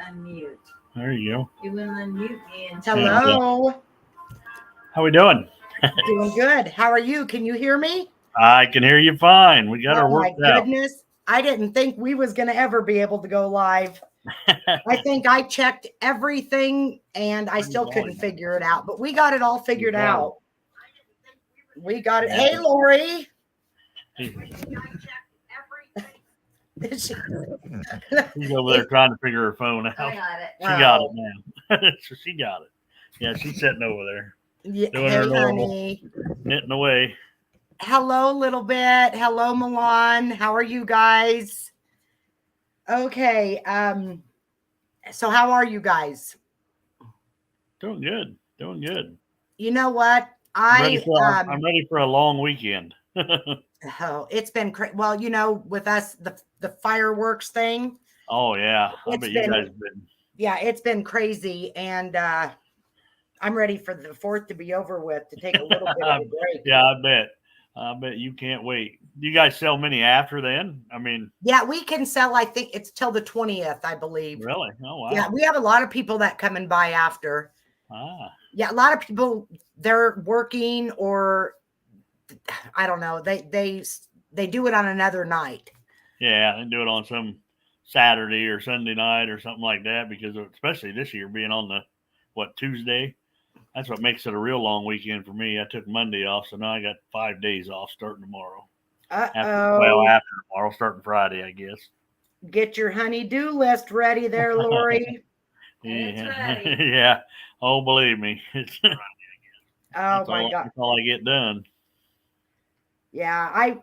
unmute. There you go. You will unmute me. And Hello. How we doing? Doing good. How are you? Can you hear me? I can hear you fine. We got our work out. Oh my goodness. I didn't think we was going to ever be able to go live. I think I checked everything and I still couldn't figure it out, but we got it all figured out. We got it. Hey, Lori. She's over there trying to figure her phone out. I got it. She got it now. So she got it. Yeah, she's sitting over there. Yeah, doing hey, her normal, honey. knitting away. Hello, little bit. Hello, Milan. How are you guys? Okay. So how are you guys? Doing good. Doing good. You know what? I'm ready for a long weekend. Oh, it's been crazy. Well, you know, with us, the fireworks thing. Oh yeah, I bet you guys have been. Yeah, it's been crazy, and I'm ready for the 4th to be over with to take a little bit of a break. Yeah, I bet you can't wait. Do you guys sell many after then? I mean, yeah, we can sell. I think it's till the 20th, I believe. Really? Oh wow. Yeah, we have a lot of people that come and buy after. Yeah, a lot of people, they're working, or I don't know. They do it on another night. Yeah, they do it on some Saturday or Sunday night or something like that, because especially this year being on the Tuesday. That's what makes it a real long weekend for me. I took Monday off, so now I got 5 days off starting tomorrow. After tomorrow, starting Friday, I guess. Get your honey-do list ready there, Lori. Yeah. Yeah. Oh, believe me. Oh my God. That's all I get done. Yeah,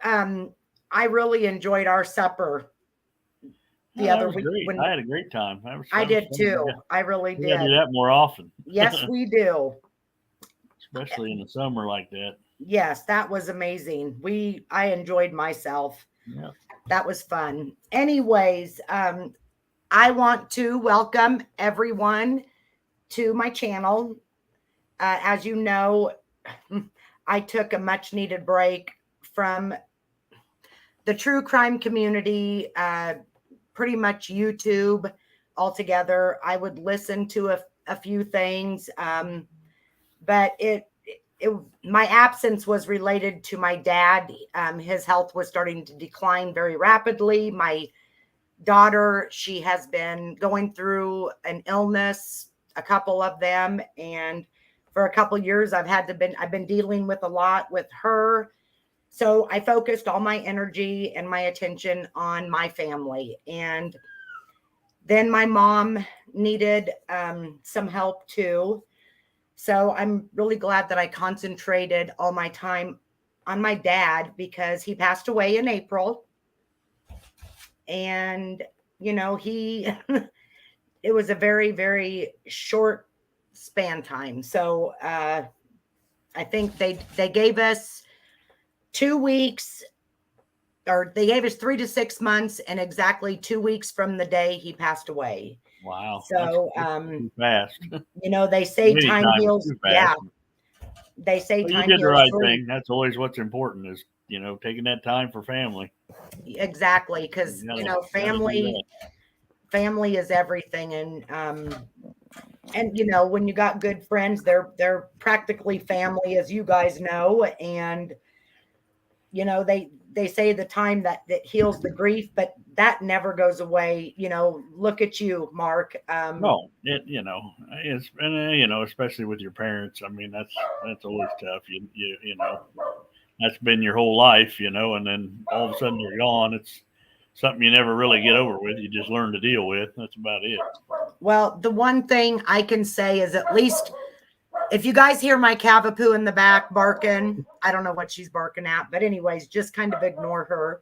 I really enjoyed our supper the other week. I had a great time. I did too. I really did. We gotta do that more often. Yes, we do. Especially in the summer like that. Yes, that was amazing. I enjoyed myself. Yeah. That was fun. Anyways, I want to welcome everyone to my channel. As you know, I took a much needed break from the true crime community, pretty much YouTube altogether. I would listen to a few things, but my absence was related to my dad. His health was starting to decline very rapidly. My daughter, she has been going through an illness, a couple of them, and for a couple of years I've been dealing with a lot with her. So I focused all my energy and my attention on my family. And then my mom needed some help too. So I'm really glad that I concentrated all my time on my dad, because he passed away in April. And, you know, it was a very, very short span time. So I think they gave us 2 weeks, or they gave us 3 to 6 months, and exactly 2 weeks from the day he passed away. Wow. So that's too fast. You know, they say time heals. Yeah. They say time heals. You did the right thing. That's always what's important, is, you know, taking that time for family. Exactly, because you know, family is everything. And you know, when you got good friends, they're practically family, as you guys know. And you know, they say the time that heals the grief, but that never goes away. You know, look at you, Mark. No, you know, especially with your parents. I mean, that's always tough. You know, that's been your whole life, you know, and then all of a sudden you're gone. It's something you never really get over with. You just learn to deal with. That's about it. Well, the one thing I can say is, at least if you guys hear my cavapoo in the back barking, I don't know what she's barking at, but anyways, just kind of ignore her.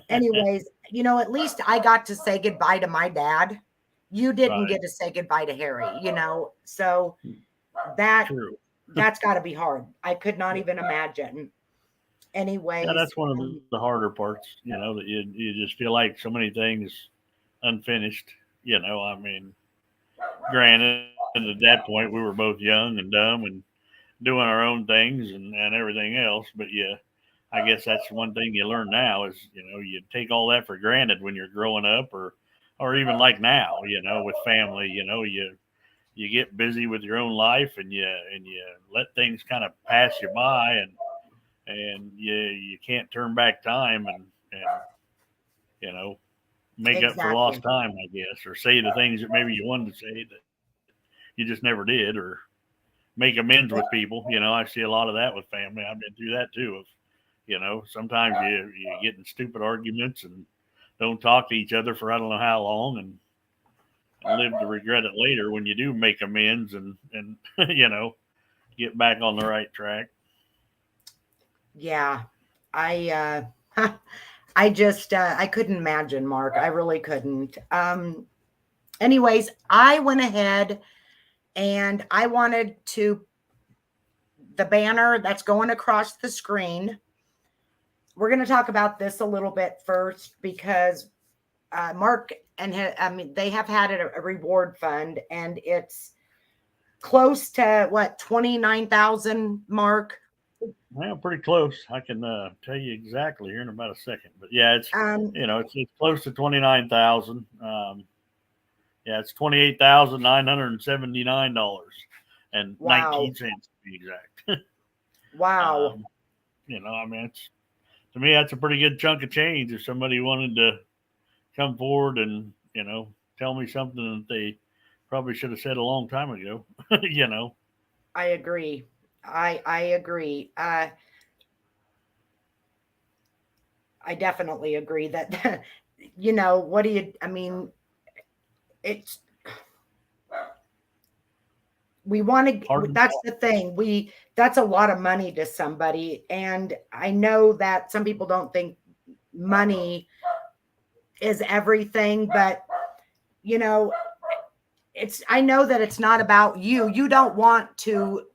Anyways, you know, at least I got to say goodbye to my dad. You didn't get to say goodbye to Harry, you know, so that's got to be hard. I could not even imagine. Anyways, yeah, that's one of the harder parts, you know, that you just feel like so many things unfinished, you know. I mean, granted, at that point we were both young and dumb and doing our own things and everything else, but yeah, I guess that's one thing you learn now is, you know, you take all that for granted when you're growing up or or even like now, with family, you get busy with your own life, and you let things kind of pass you by, and you can't turn back time, and you know make up for lost Exactly. time, I guess, or say the things that maybe you wanted to say that you just never did, or make amends with people. I see a lot of that with family. I've been through that too. Of sometimes you get in stupid arguments and don't talk to each other for I don't know how long, and live to regret it later when you do make amends and get back on the right track. Yeah. I just I couldn't imagine, Mark. I really couldn't. Anyways, I went ahead and I wanted to the banner that's going across the screen. We're going to talk about this a little bit first because Mark and they have had a reward fund, and it's close to what, 29,000, Mark. Well, pretty close. I can tell you exactly here in about a second. But yeah, it's Um, it's close to 29,000. Yeah, it's $28,979 and wow, 19 cents to be exact. wow. um, I mean, it's to me that's a pretty good chunk of change. If somebody wanted to come forward and tell me something that they probably should have said a long time ago, I agree. I agree. I definitely agree that what do you? I mean, it's we want to. Pardon? That's the thing. That's a lot of money to somebody, and I know that some people don't think money is everything, but you know, I know that it's not about you. You don't want to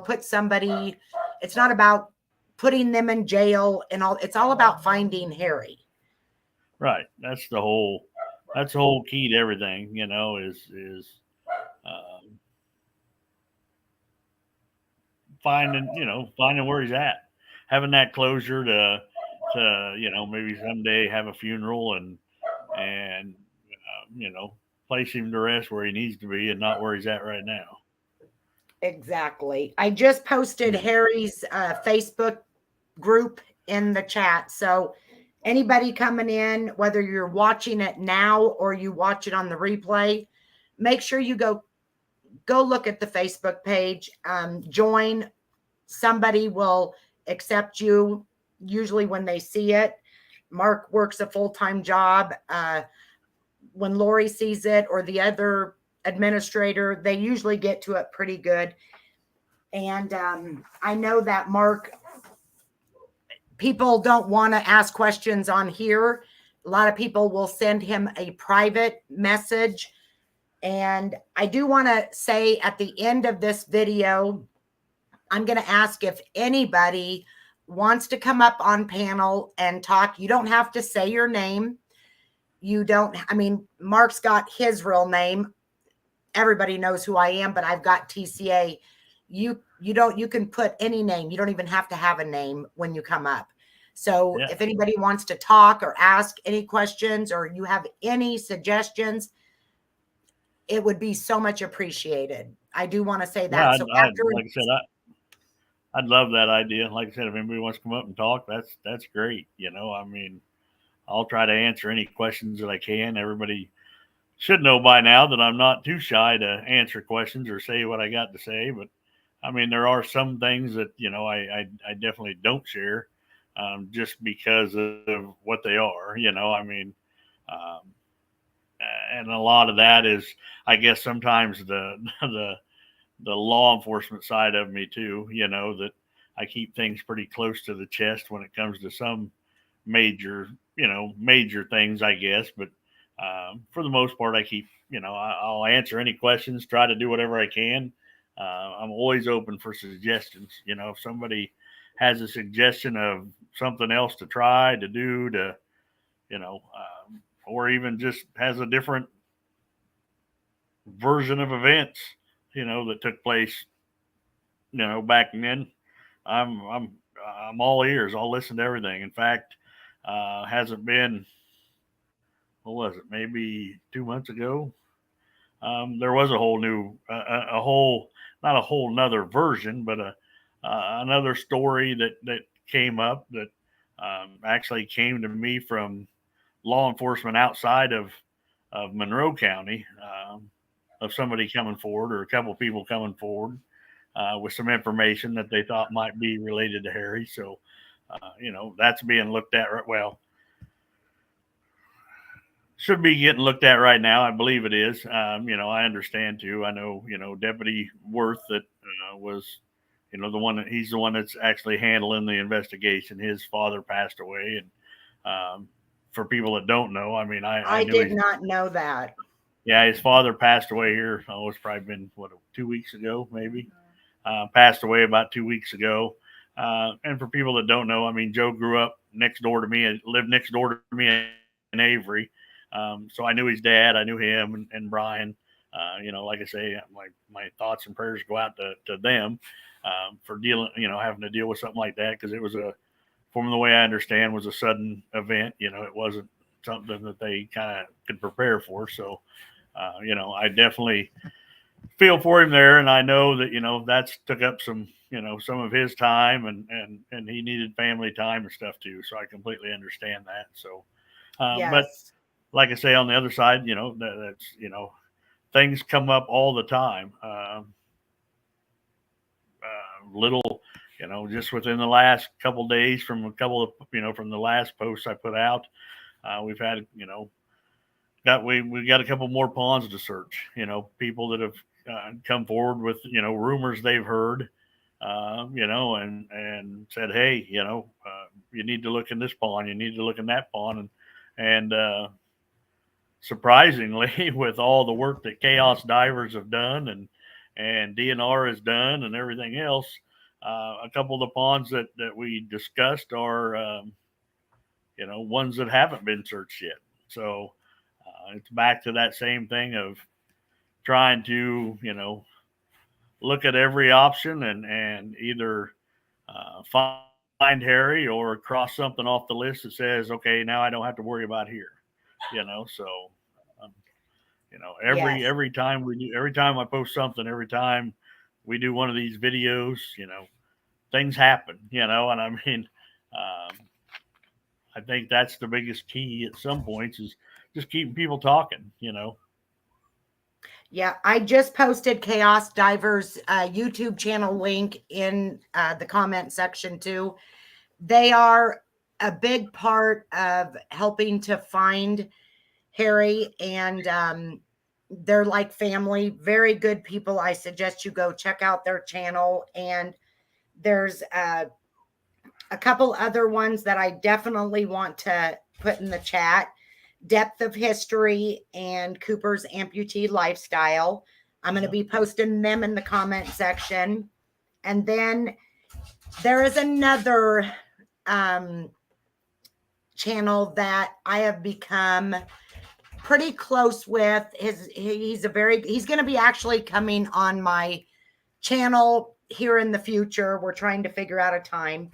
put somebody. It's not about putting them in jail and all. It's all about finding Harry. Right. That's the whole key to everything. Is um, finding where he's at, having that closure to maybe someday have a funeral and place him to rest where he needs to be and not where he's at right now. Exactly. I just posted Harry's Facebook group in the chat. So anybody coming in, whether you're watching it now or you watch it on the replay, make sure you go look at the Facebook page. Join. Somebody will accept you usually when they see it. Mark works a full-time job. When Lori sees it or the other administrator, they usually get to it pretty good. And I know that Mark, people don't want to ask questions on here. A lot of people will send him a private message. And I do want to say at the end of this video, I'm going to ask if anybody wants to come up on panel and talk. You don't have to say your name. Mark's got his real name. Everybody knows who I am, but I've got TCA. You can put any name. You don't even have to have a name when you come up. So Yeah. if anybody wants to talk or ask any questions or you have any suggestions, it would be so much appreciated. I do want to say that. Yeah, So like I said, I'd love that idea. Like I said, if anybody wants to come up and talk, that's great. I'll try to answer any questions that I can. Everybody should know by now that I'm not too shy to answer questions or say what I got to say. But I mean, there are some things that I definitely don't share, just because of what they are. Um, and a lot of that is, I guess, sometimes the law enforcement side of me too. That I keep things pretty close to the chest when it comes to some major things, I guess. But for the most part, I keep, I'll answer any questions, try to do whatever I can. I'm always open for suggestions. If somebody has a suggestion of something else to try to do or even just has a different version of events, that took place, back then, I'm all ears. I'll listen to everything. In fact, hasn't been what was it? Maybe 2 months ago. There was a whole new, a whole, not a whole nother version, but another story that came up that actually came to me from law enforcement outside of Monroe County, of somebody coming forward or a couple of people coming forward with some information that they thought might be related to Harry. So, that's being looked at right. Well, should be getting looked at right now. I believe it is. I understand too. I know, Deputy Worth that was, the one that he's the one that's actually handling the investigation. His father passed away, and for people that don't know, I mean, I I knew did he's, not know that. yeah, his father passed away here. Oh, it's probably been what, 2 weeks ago, maybe. Passed away about 2 weeks ago. And for people that don't know, I mean, Joe grew up next door to me and lived next door to me in Avery. So I knew his dad. I knew him and Brian. Like I say, my thoughts and prayers go out to them for dealing, having to deal with something like that, because it was from the way I understand, was a sudden event. It wasn't something that they kind of could prepare for. So, I definitely feel for him there, and I know that that's took up some of his time, and he needed family time and stuff too. So I completely understand that. So, but Yes. like I say, on the other side, that's things come up all the time. Little, just within the last couple days, from a couple of from the last posts I put out, we've had we got a couple more ponds to search. People that have come forward with rumors they've heard, and said, hey, you need to look in this pond, you need to look in that pond, and surprisingly, with all the work that Chaos Divers have done and DNR has done and everything else, a couple of the ponds that we discussed are ones that haven't been searched yet. So it's back to that same thing of trying to look at every option and either find Harry or cross something off the list that says, okay, now I don't have to worry about here. So um, Yes. every time every time I post something, every time we do one of these videos, things happen, and I mean, um, I think that's the biggest key at some points is just keeping people talking. Yeah, I just posted Chaos Divers YouTube channel link in the comment section too. They are a big part of helping to find Harry, and they're like family, very good people. I suggest you go check out their channel, and there's a couple other ones that I definitely want to put in the chat. Depth of History and Cooper's Amputee Lifestyle. I'm going to be posting them in the comment section. And then there is another channel that I have become pretty close with. He's going to be actually coming on my channel here in the future. We're trying to figure out a time.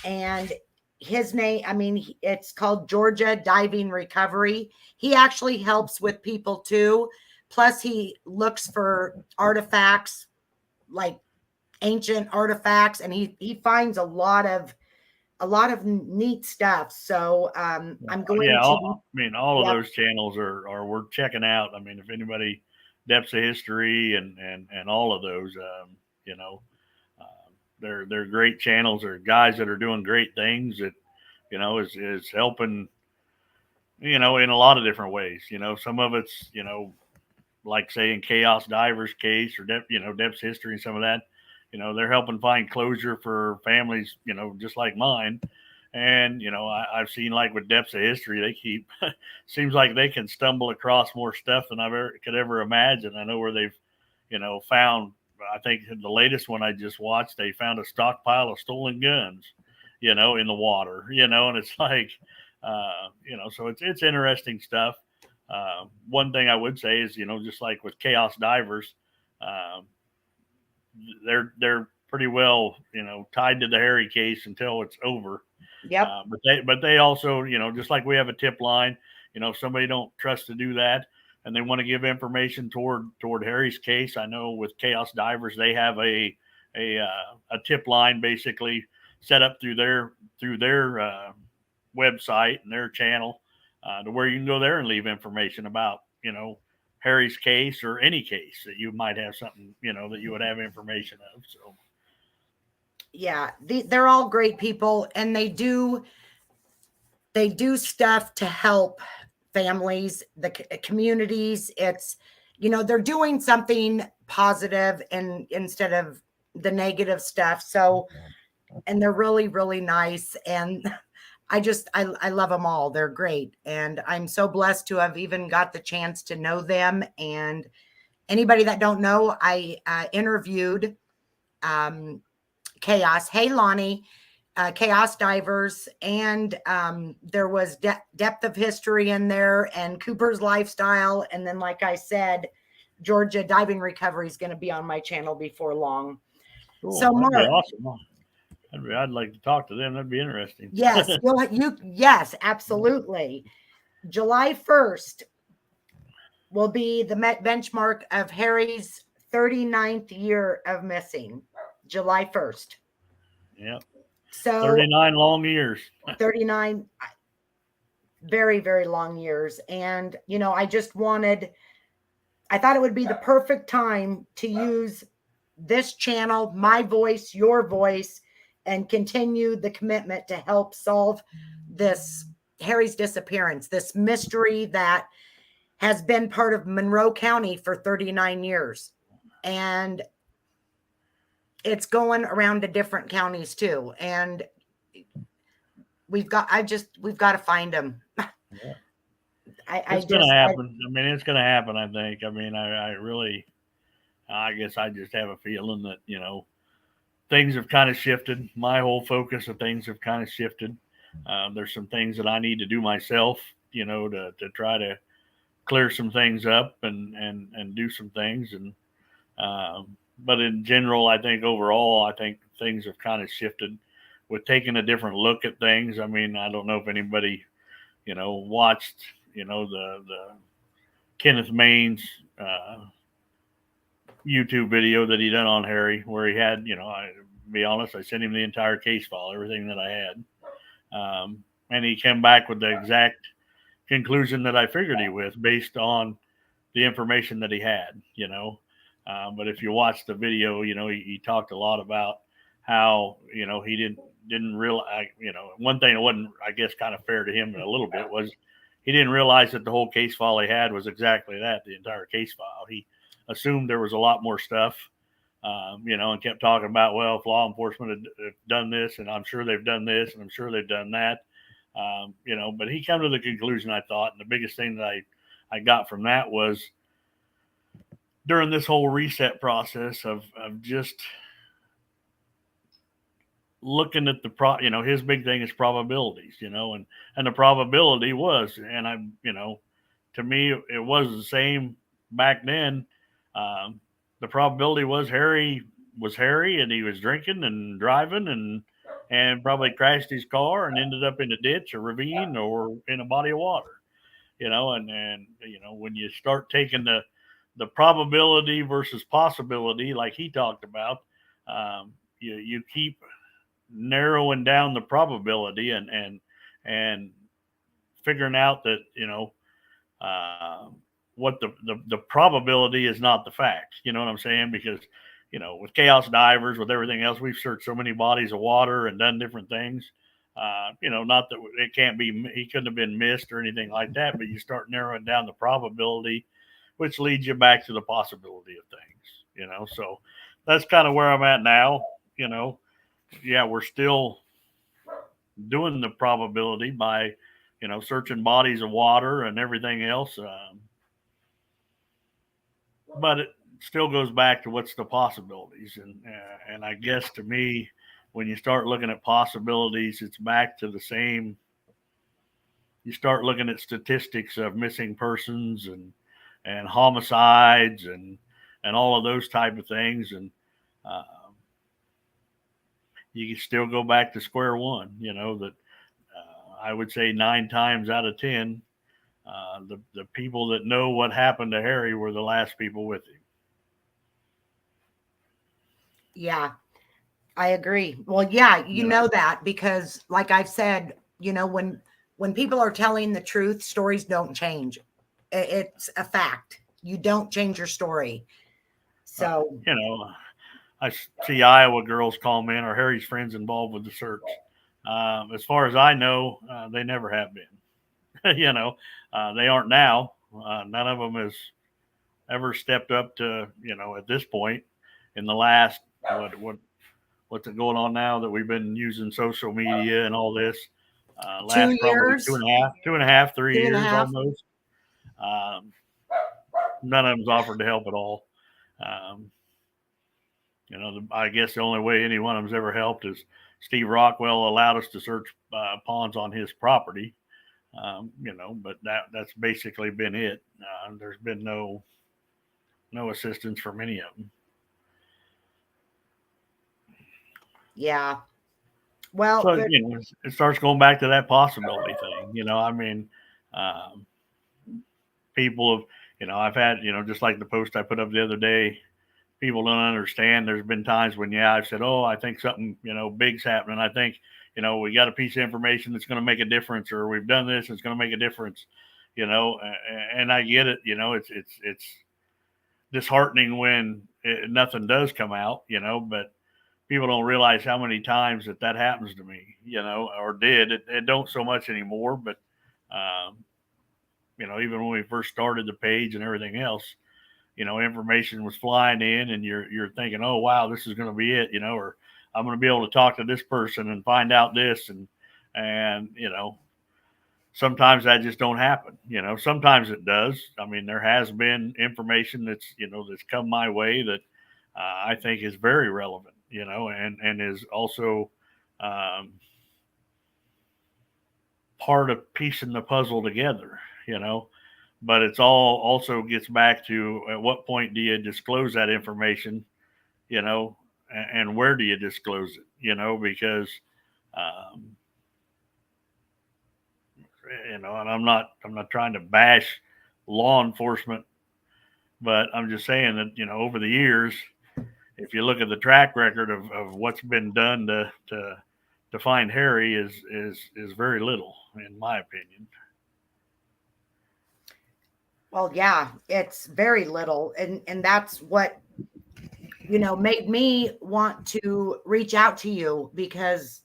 And his name, I mean, it's called Georgia Diving Recovery. He actually helps with people too. Plus, he looks for artifacts, like ancient artifacts, and he finds a lot of neat stuff. So I'm going Yeah, to, I mean, all of yep, those channels are worth checking out. I mean, if anybody depths of history and all of those, you know, they're great channels. They're guys that are doing great things that is helping in a lot of different ways. Some of it's like say in Chaos Divers case or depths history and some of that. They're helping find closure for families. Just like mine. And I've seen like with depths of history, they keep seems like they can stumble across more stuff than could ever imagine. I know where they've found. I think the latest one I just watched, they found a stockpile of stolen guns, in the water, and it's like, so it's interesting stuff. One thing I would say is, just like with Chaos Divers, um, they're pretty well, tied to the Harry case until it's over. yep, But they also, just like we have a tip line, if somebody don't trust to do that and they want to give information toward Harry's case, I know with Chaos Divers they have a tip line basically set up through their website and their channel to where you can go there and leave information about Harry's case or any case that you might have something that you would have information of. So yeah, they're all great people, and they do stuff to help families, the communities. It's they're doing something positive and instead of the negative stuff. So, and they're really, really nice, and I love them all. They're great, and I'm so blessed to have even got the chance to know them. And anybody that don't know, I interviewed Chaos. Hey, Lonnie. Chaos Divers, and there was Depth of History in there, and Cooper's Lifestyle, and then, like I said, Georgia Diving Recovery is going to be on my channel before long. cool. So, That'd Mark, be awesome. I'd like to talk to them. That'd be interesting. yes, yes, absolutely. July 1st will be the benchmark of Harry's 39th year of missing. July 1st. Yeah. So 39 long years. 39 very, very long years. And, I thought it would be the perfect time to use this channel, my voice, your voice, and continue the commitment to help solve this Harry's disappearance, this mystery that has been part of Monroe County for 39 years. And it's going around to different counties too. And we've got to find him. Yeah. It's going to happen. It's going to happen. I think. I guess I just have a feeling that, things have kind of shifted. My whole focus of things have kind of shifted. There's some things that I need to do myself, to try to clear some things up and do some things. And, but in general, I think overall, things have kind of shifted with taking a different look at things. I don't know if anybody, watched, the Kenneth Main's, YouTube video that he done on Harry, where he had, I be honest, I sent him the entire case file, everything that I had. And he came back with the exact conclusion that I figured he was based on the information that he had, but if you watch the video, he talked a lot about how, he didn't realize, one thing that wasn't, I guess, kind of fair to him a little bit was he didn't realize that the whole case file he had was exactly that, the entire case file. He assumed there was a lot more stuff, and kept talking about, well, if law enforcement had done this, and I'm sure they've done this, and I'm sure they've done that, but he came to the conclusion, I thought, and the biggest thing that I got from that was during this whole reset process of just looking at his big thing is probabilities, and the probability was, and to me, it was the same back then. The probability was Harry and he was drinking and driving and probably crashed his car and ended up in a ditch or ravine or in a body of water, and when you start taking the probability versus possibility, like he talked about, you keep narrowing down the probability and figuring out that, what the probability is not the fact. You know what I'm saying? Because, with Chaos Divers, with everything else, we've searched so many bodies of water and done different things. Not that it can't be, he couldn't have been missed or anything like that, but you start narrowing down the probability, which leads you back to the possibility of things, so that's kind of where I'm at now. Yeah, we're still doing the probability by, searching bodies of water and everything else. But it still goes back to what's the possibilities. And I guess to me, when you start looking at possibilities, it's back to the same. You start looking at statistics of missing persons and homicides and all of those type of things. And you can still go back to square one, that I would say 9 times out of 10, The people that know what happened to Harry were the last people with him. Yeah, I agree. Well, yeah, you You know, know that because like I've said, when people are telling the truth, stories don't change. It's a fact. You don't change your story. right? So, You know, I see Iowa girls comment, "Are Harry's friends involved with the search?" As far as I know, they never have been. They aren't now. None of them has ever stepped up to, at this point in the last what's it going on now that we've been using social media and all this. two Last probably years, 2.5, 3 two and a years half. almost. Um, None of them's offered to help at all. Um, I guess the only way any one of them's ever helped is Steve Rockwell allowed us to search ponds on his property. But that's basically been it. There's been no assistance from any of them. Yeah. Well, So it starts going back to that possibility thing. Um, People have, I've had, just like the post I put up the other day. People don't understand. There's been times when, I've said, oh, I think something, big's happening. I think, we got a piece of information that's going to make a difference, or we've done this, it's going to make a difference, and I get it. It's disheartening when nothing does come out, but people don't realize how many times that happens to me, or did. It don't so much anymore, but, um, even when we first started the page and everything else, information was flying in, and you're thinking, oh wow, this is going to be it, or I'm going to be able to talk to this person and find out this, and sometimes that just don't happen. Sometimes it does. I mean, there has been information that's come my way that I think is very relevant, and is also um, part of piecing the puzzle together, but it's all also gets back to at what point do you disclose that information, and where do you disclose it, because, um, and I'm not trying to bash law enforcement, but I'm just saying that, over the years, if you look at the track record of what's been done to find Harry is very little, in my opinion. well, yeah, it's very little. And that's what, made me want to reach out to you because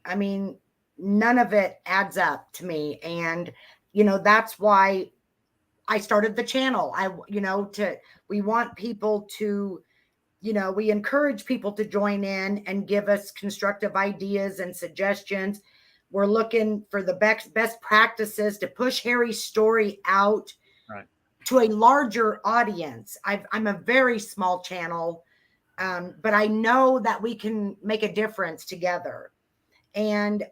I mean, none of it adds up to me. And, that's why I started the channel. We want people to, we encourage people to join in and give us constructive ideas and suggestions. We're looking for the best practices to push Harry's story out Right. to a larger audience. I'm a very small channel, but I know that we can make a difference together. And,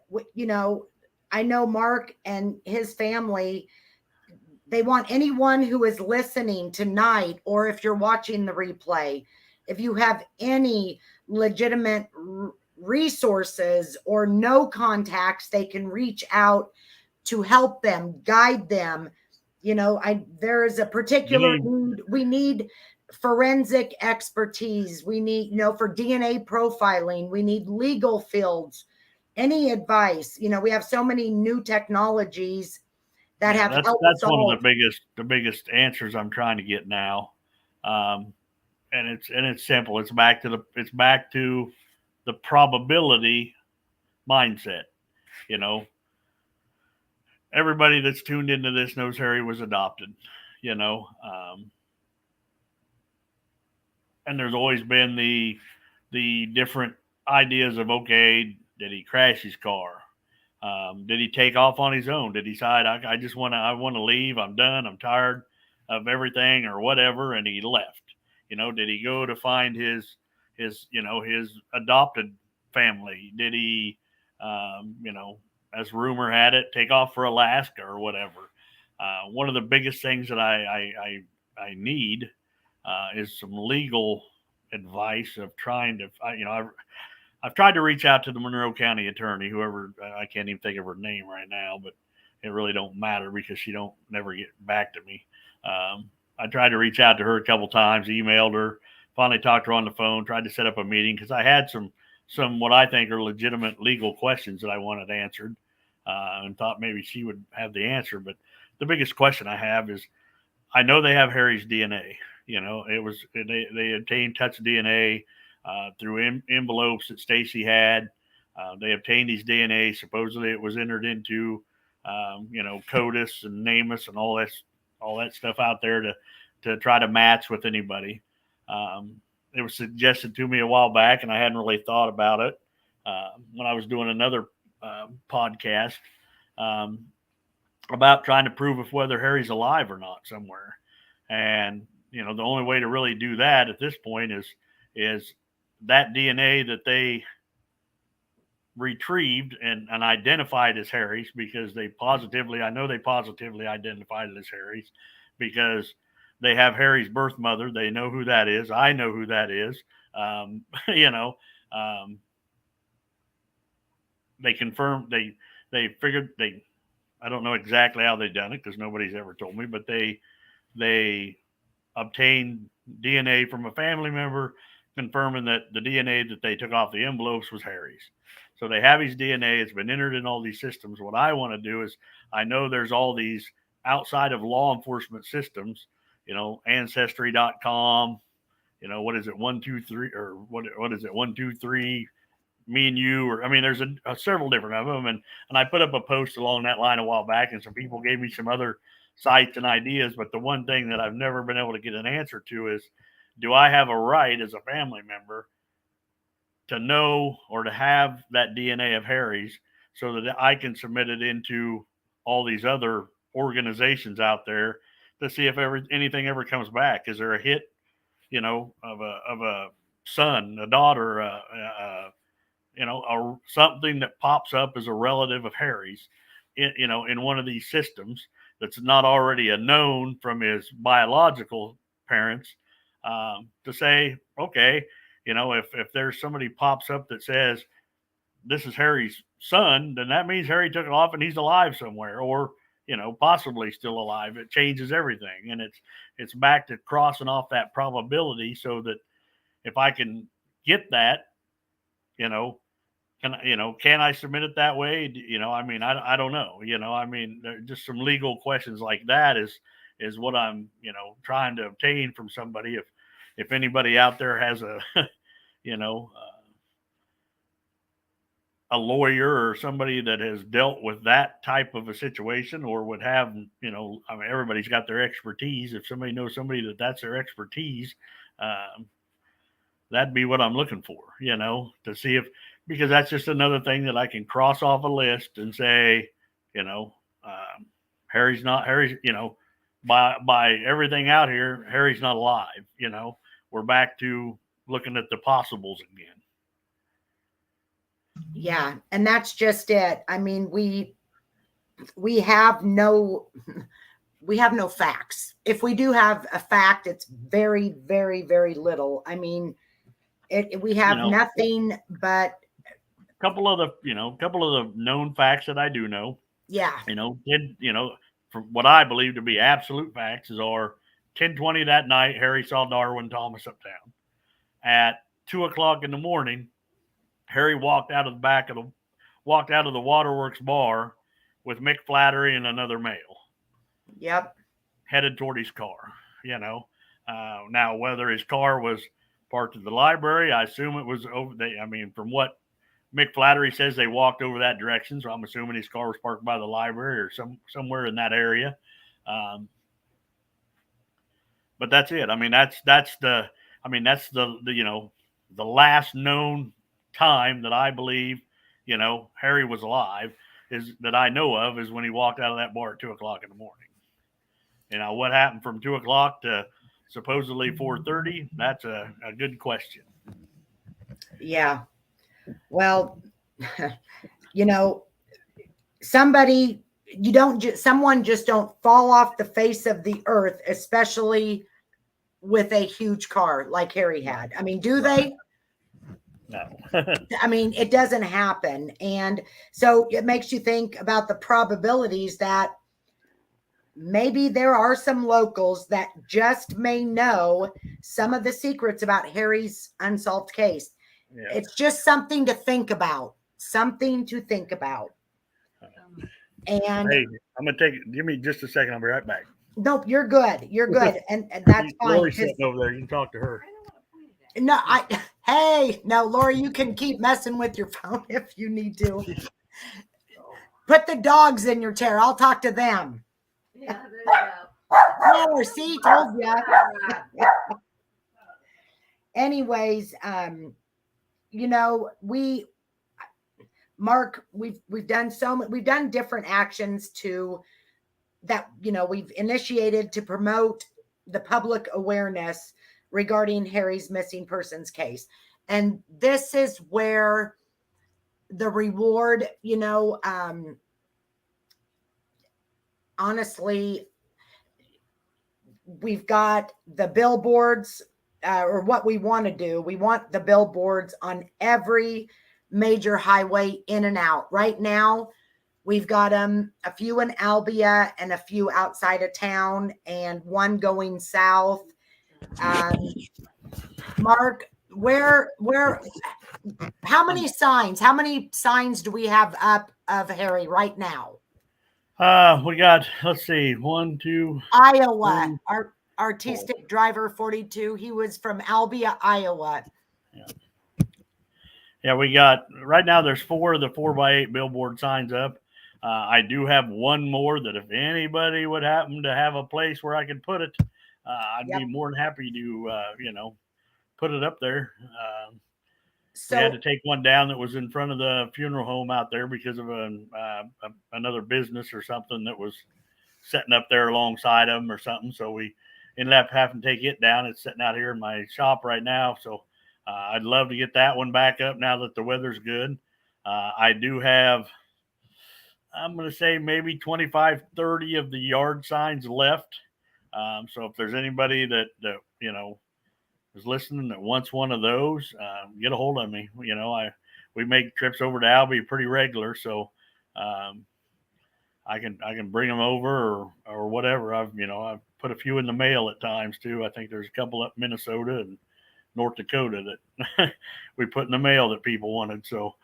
I know Mark and his family, they want anyone who is listening tonight, or if you're watching the replay, if you have any legitimate resources or no contacts, they can reach out to help them, guide them. There is a particular need. We need forensic expertise. We need, for DNA profiling, we need legal fields. Any advice? We have so many new technologies that have helped That's one of solve. the biggest answers I'm trying to get now. Um, and it's simple. It's back to the probability mindset. You know, Everybody that's tuned into this knows Harry was adopted. You know, and there's always been the different ideas of, okay, did he crash his car? Did he take off on his own? Did he decide I want to leave? I'm done. I'm tired of everything or whatever, and he left. Did he go to find his adopted family? Did he, as rumor had it, take off for Alaska or whatever? One of the biggest things that I need is some legal advice of trying to, I've tried to reach out to the Monroe County attorney, whoever, I can't even think of her name right now, but it really don't matter because she don't never get back to me. I tried to reach out to her a couple times, emailed her, finally talked to her on the phone, tried to set up a meeting because I had some what I think are legitimate legal questions that I wanted answered, and thought maybe she would have the answer. But the biggest question I have is, I know they have Harry's DNA. You know, they obtained touch DNA through envelopes that Stacy had. They obtained his DNA. Supposedly, it was entered into, CODIS and NamUs and all that stuff out there to try to match with anybody. It was suggested to me a while back, and I hadn't really thought about it when I was doing another podcast about trying to prove if whether Harry's alive or not somewhere. And the only way to really do that at this point is that DNA that they retrieved and identified as Harry's, because I know they positively identified it as Harry's because they have Harry's birth mother. They know who that is. I know who that is. They confirmed, they figured I don't know exactly how they done it because nobody's ever told me, but they obtained DNA from a family member confirming that the DNA that they took off the envelopes was Harry's. So they have his DNA. It's been entered in all these systems. What I want to do is, I know there's all these outside of law enforcement systems, ancestry.com, what is it? 123 or what is it? 123 me and you, or there's several different of them. And I put up a post along that line a while back, and some people gave me some other sites and ideas. But the one thing that I've never been able to get an answer to is, do I have a right as a family member to know or to have that DNA of Harry's so that I can submit it into all these other organizations out there to see if anything ever comes back? Is there a hit, of a son, a daughter, something that pops up as a relative of Harry's, in one of these systems that's not already a known from his biological parents, to say, okay, if there's somebody pops up that says this is Harry's son, then that means Harry took off and he's alive somewhere, or possibly still alive. It changes everything, and it's back to crossing off that probability, so that if I can get that, can I submit it that way? I don't know. Just some legal questions like that is what I'm, trying to obtain from somebody. If anybody out there has a, a lawyer or somebody that has dealt with that type of a situation, or would have, everybody's got their expertise. If somebody knows somebody that's their expertise, that'd be what I'm looking for, to see if, because that's just another thing that I can cross off a list and say, Harry's, by everything out here, Harry's not alive. We're back to looking at the possibles again. Yeah. And that's just it. We have no facts. If we do have a fact, it's very, very, very little. We have nothing but a couple of the known facts that I do know. Yeah. From what I believe to be absolute facts are 10:20 that night, Harry saw Darwin Thomas uptown. At 2:00 in the morning, Harry walked out of the Waterworks bar with Mick Flattery and another male. Yep. Headed toward his car. Now whether his car was parked at the library, I assume it was over. From what Mick Flattery says, they walked over that direction, so I'm assuming his car was parked by the library or somewhere in that area. But that's it. That's the last known time that I believe, Harry was alive, is that I know of, is when he walked out of that bar at 2:00 in the morning. What happened from 2:00 to supposedly 4:30? That's a good question. Yeah. Well, someone just don't fall off the face of the earth, especially with a huge car like Harry had. Do they? No. I mean, it doesn't happen. And so it makes you think about the probabilities that maybe there are some locals that just may know some of the secrets about Harry's unsolved case. Yeah. It's just something to think about. Something to think about. And Hey, I'm gonna take it. Give me just a second. I'll be right back. nope, you're good. You're good. And that's fine. Lori's sitting over there. You can talk to her. No, hey, no, Lori, you can keep messing with your phone if you need to. Put the dogs in your chair. I'll talk to them. Yeah, there you Oh, see, told ya. go. Anyways, you know, Mark, we've done we've done different actions to that, you know, we've initiated to promote the public awareness regarding Harry's missing persons case. And this is where the reward, you know, honestly, we've got the billboards, or what we want to do. We want the billboards on every major highway in and out. Right now, we've got a few in Albia and a few outside of town, and one going south. Mark, how many signs do we have up of Harry right now? We got, let's see, 1, 2, Iowa, 3, our artistic driver 42. He was from Albia, Iowa. Yeah, we got right now. There's 4 of the 4x8 billboard signs up. I do have one more that if anybody would happen to have a place where I could put it, I'd be more than happy to, put it up there. We had to take one down that was in front of the funeral home out there because of another business or something that was setting up there alongside them or something. So we ended up having to take it down. It's sitting out here in my shop right now. So I'd love to get that one back up now that the weather's good. I do have, I'm going to say maybe 25, 30 of the yard signs left. So if there's anybody that is listening that wants one of those, get a hold of me. We make trips over to Albie pretty regular, so I can bring them over or whatever. I've put a few in the mail at times too. I think there's a couple up in Minnesota and North Dakota that we put in the mail that people wanted. So,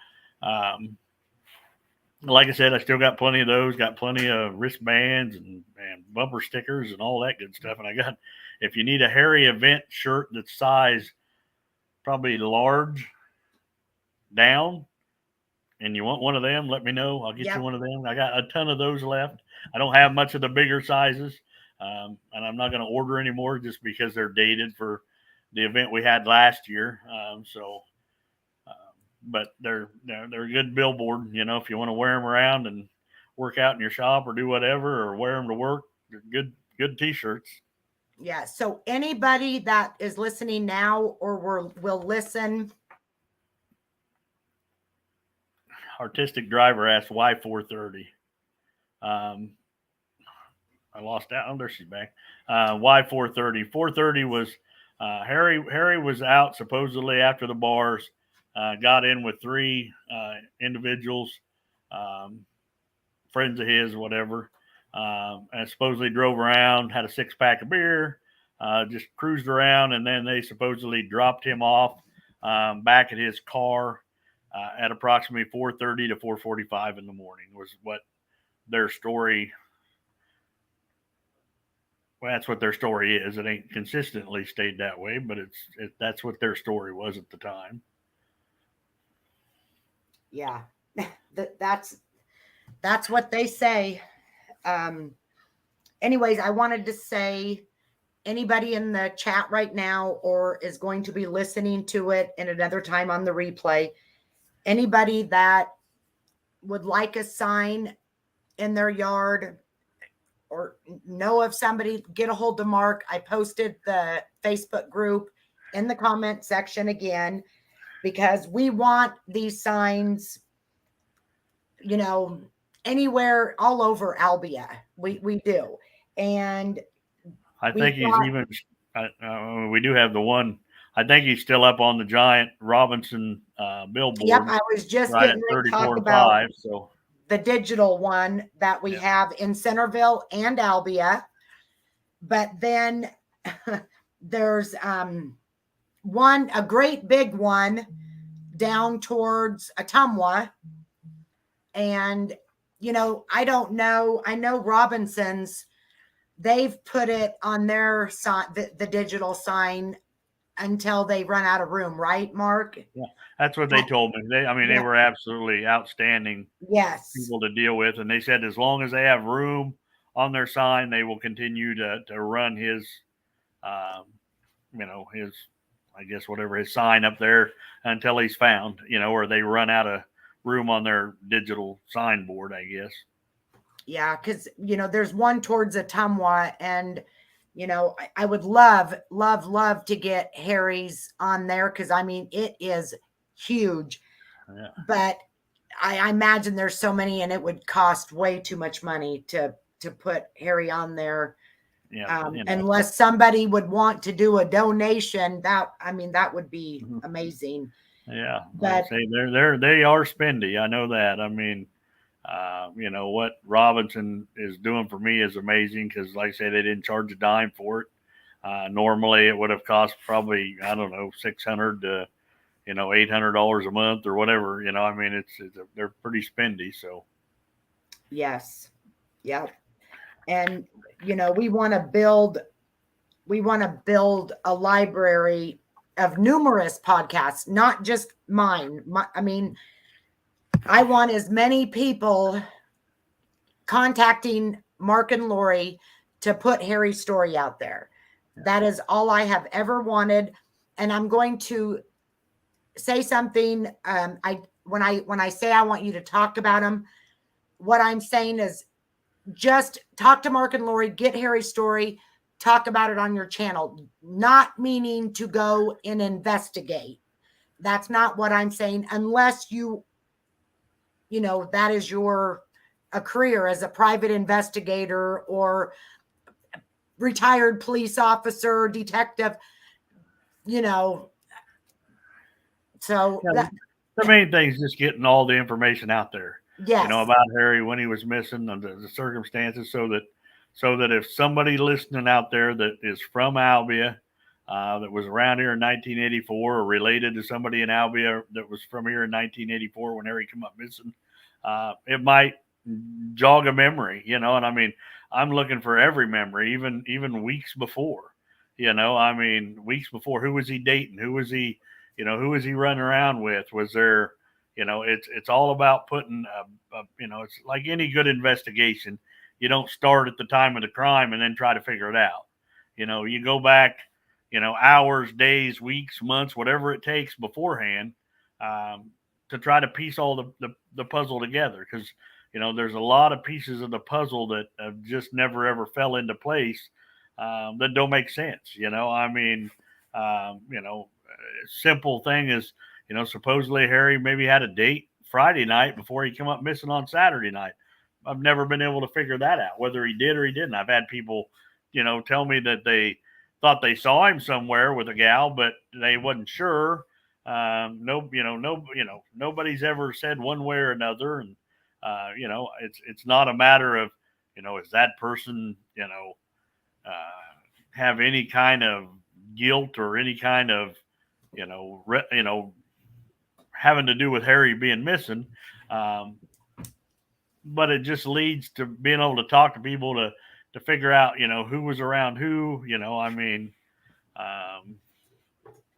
like I said, I still got plenty of those. Got plenty of wristbands and bumper stickers and all that good stuff. And I got, if you need a Harry event shirt that's size probably large down, and you want one of them, let me know. I'll get you one of them. I got a ton of those left. I don't have much of the bigger sizes, and I'm not going to order anymore just because they're dated for the event we had last year. But they're a good billboard. If you want to wear them around and work out in your shop or do whatever, or wear them to work, they're good t-shirts. Yeah. So anybody that is listening now or will listen. Artistic driver asked why 4:30. I lost out. Oh, there she's back. Why 4:30? 4:30 was Harry was out supposedly after the bars. Got in with 3 individuals, friends of his, whatever, and supposedly drove around, had a 6-pack of beer, just cruised around, and then they supposedly dropped him off back at his car at approximately 4:30 to 4:45 in the morning was what their story. Well, that's what their story is. It ain't consistently stayed that way, but that's what their story was at the time. Yeah, that's what they say. Anyways, I wanted to say, anybody in the chat right now or is going to be listening to it in another time on the replay, anybody that would like a sign in their yard or know of somebody, get a hold of Mark. I posted the Facebook group in the comment section again, because we want these signs, anywhere, all over Albia. We do. And I think he's even, we do have the one I think he's still up on the giant Robinson billboard. Yep, I was just right at getting ready to 34 talk and about 5. So the digital one that we Yeah. have in Centerville and Albia. But then there's a great big one down towards Atumwa. And, I don't know. I know Robinson's, they've put it on their sign, the digital sign until they run out of room, right, Mark? yeah, that's what they told me. They Yeah. were absolutely outstanding Yes. people to deal with. And they said as long as they have room on their sign, they will continue to run his, his, I guess, whatever his sign up there until he's found, or they run out of room on their digital signboard, I guess. Yeah, because there's one towards Atumwa, and I would love, love, love to get Harry's on there because it is huge. Yeah. But I imagine there's so many, and it would cost way too much money to put Harry on there. Yeah, unless somebody would want to do a donation, that would be amazing. Yeah, But like I say, they are spendy. I know that. I mean, what Robinson is doing for me is amazing because, like I say, they didn't charge a dime for it. Normally, it would have cost probably, I don't know, $600 to $800 a month or whatever. They're pretty spendy. So yes, yeah, and we want to build a library of numerous podcasts, not just mine. I want as many people contacting Mark and Lori to put Harry's story out there. That is all I have ever wanted. And I'm going to say something. When I say I want you to talk about him, what I'm saying is just talk to Mark and Lori, get Harry's story, talk about it on your channel, not meaning to go and investigate. That's not what I'm saying, unless that is a career as a private investigator or retired police officer, detective, so the main thing is just getting all the information out there. Yes. About Harry when he was missing and the circumstances, so that if somebody listening out there that is from Albia, that was around here in 1984, or related to somebody in Albia that was from here in 1984 when Harry came up missing, it might jog a memory, and I'm looking for every memory, even weeks before, weeks before. Who was he dating? Who was he, who was he running around with? Was there, it's all about putting, it's like any good investigation. You don't start at the time of the crime and then try to figure it out. You go back, hours, days, weeks, months, whatever it takes beforehand, to try to piece all the puzzle together. Because, there's a lot of pieces of the puzzle that just never ever fell into place, that don't make sense. Simple thing is, supposedly Harry maybe had a date Friday night before he came up missing on Saturday night. I've never been able to figure that out, whether he did or he didn't. I've had people, tell me that they thought they saw him somewhere with a gal, but they wasn't sure. Nobody's ever said one way or another. And, it's not a matter of, is that person, have any kind of guilt or any kind of, having to do with Harry being missing. But it just leads to being able to talk to people to figure out, who was around who,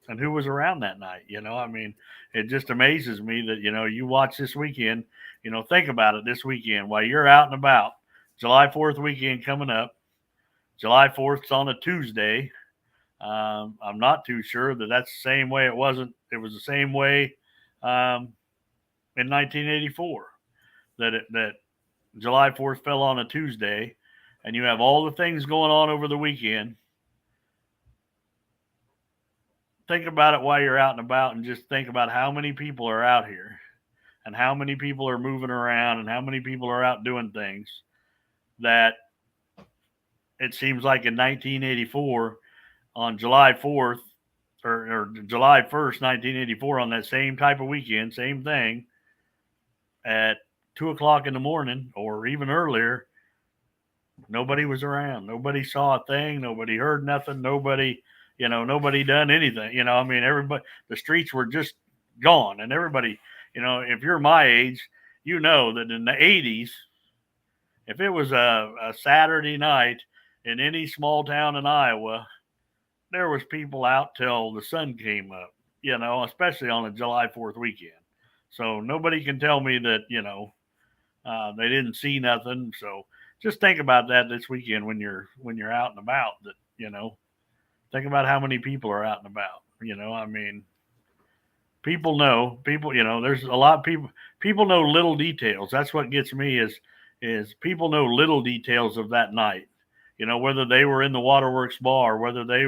and who was around that night. It just amazes me that, you watch this weekend, think about it this weekend while you're out and about. July 4th weekend coming up. July 4th is on a Tuesday. I'm not too sure that that's the same way. It was the same way in 1984 that July 4th fell on a Tuesday, and you have all the things going on over the weekend. Think about it while you're out and about, and just think about how many people are out here and how many people are moving around and how many people are out doing things that it seems like in 1984 on July 4th, or July 1st, 1984, on that same type of weekend, same thing, at 2 o'clock in the morning or even earlier, nobody was around. Nobody saw a thing. Nobody heard nothing. Nobody done anything. I mean, everybody, the streets were just gone. And everybody, if you're my age, you know that in the 80s, if it was a Saturday night in any small town in Iowa, there was people out till the sun came up, especially on a July 4th weekend. So nobody can tell me that, they didn't see nothing. So just think about that this weekend when you're out and about, that, think about how many people are out and about. I mean, people, there's a lot of people know little details. That's what gets me is people know little details of that night. Whether they were in the Waterworks bar, whether they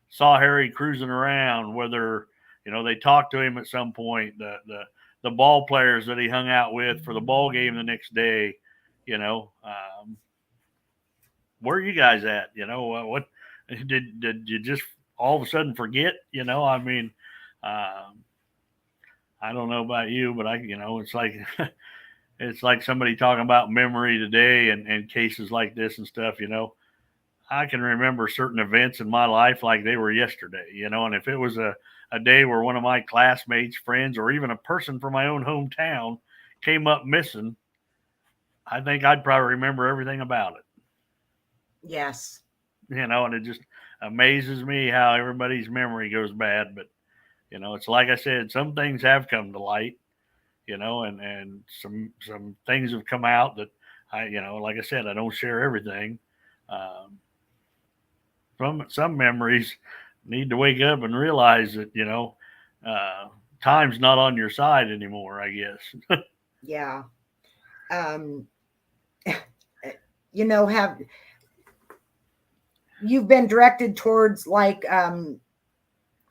saw Harry cruising around, whether, they talked to him at some point, the ball players that he hung out with for the ball game the next day, where are you guys at? What did you just all of a sudden forget? I mean, I don't know about you, but it's like, it's like somebody talking about memory today and cases like this and stuff, I can remember certain events in my life like they were yesterday, and if it was a day where one of my classmates, friends, or even a person from my own hometown came up missing, I think I'd probably remember everything about it. Yes. And it just amazes me how everybody's memory goes bad. But, it's like I said, some things have come to light, and some things have come out that like I said, I don't share everything. Some memories need to wake up and realize that, time's not on your side anymore, I guess. Yeah. You've been directed towards like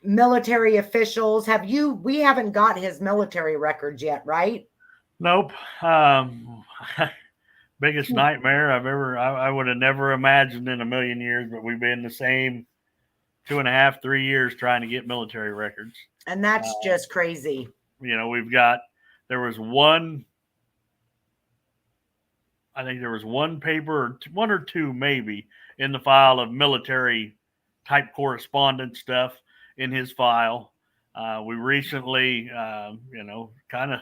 military officials. We haven't got his military records yet, right? Nope. Biggest nightmare I would have never imagined in a million years, but we've been the same 2.5, 3 years trying to get military records. And that's just crazy. There was one, I think there was one paper, or one or two maybe, in the file of military type correspondence stuff in his file. We recently, kind of,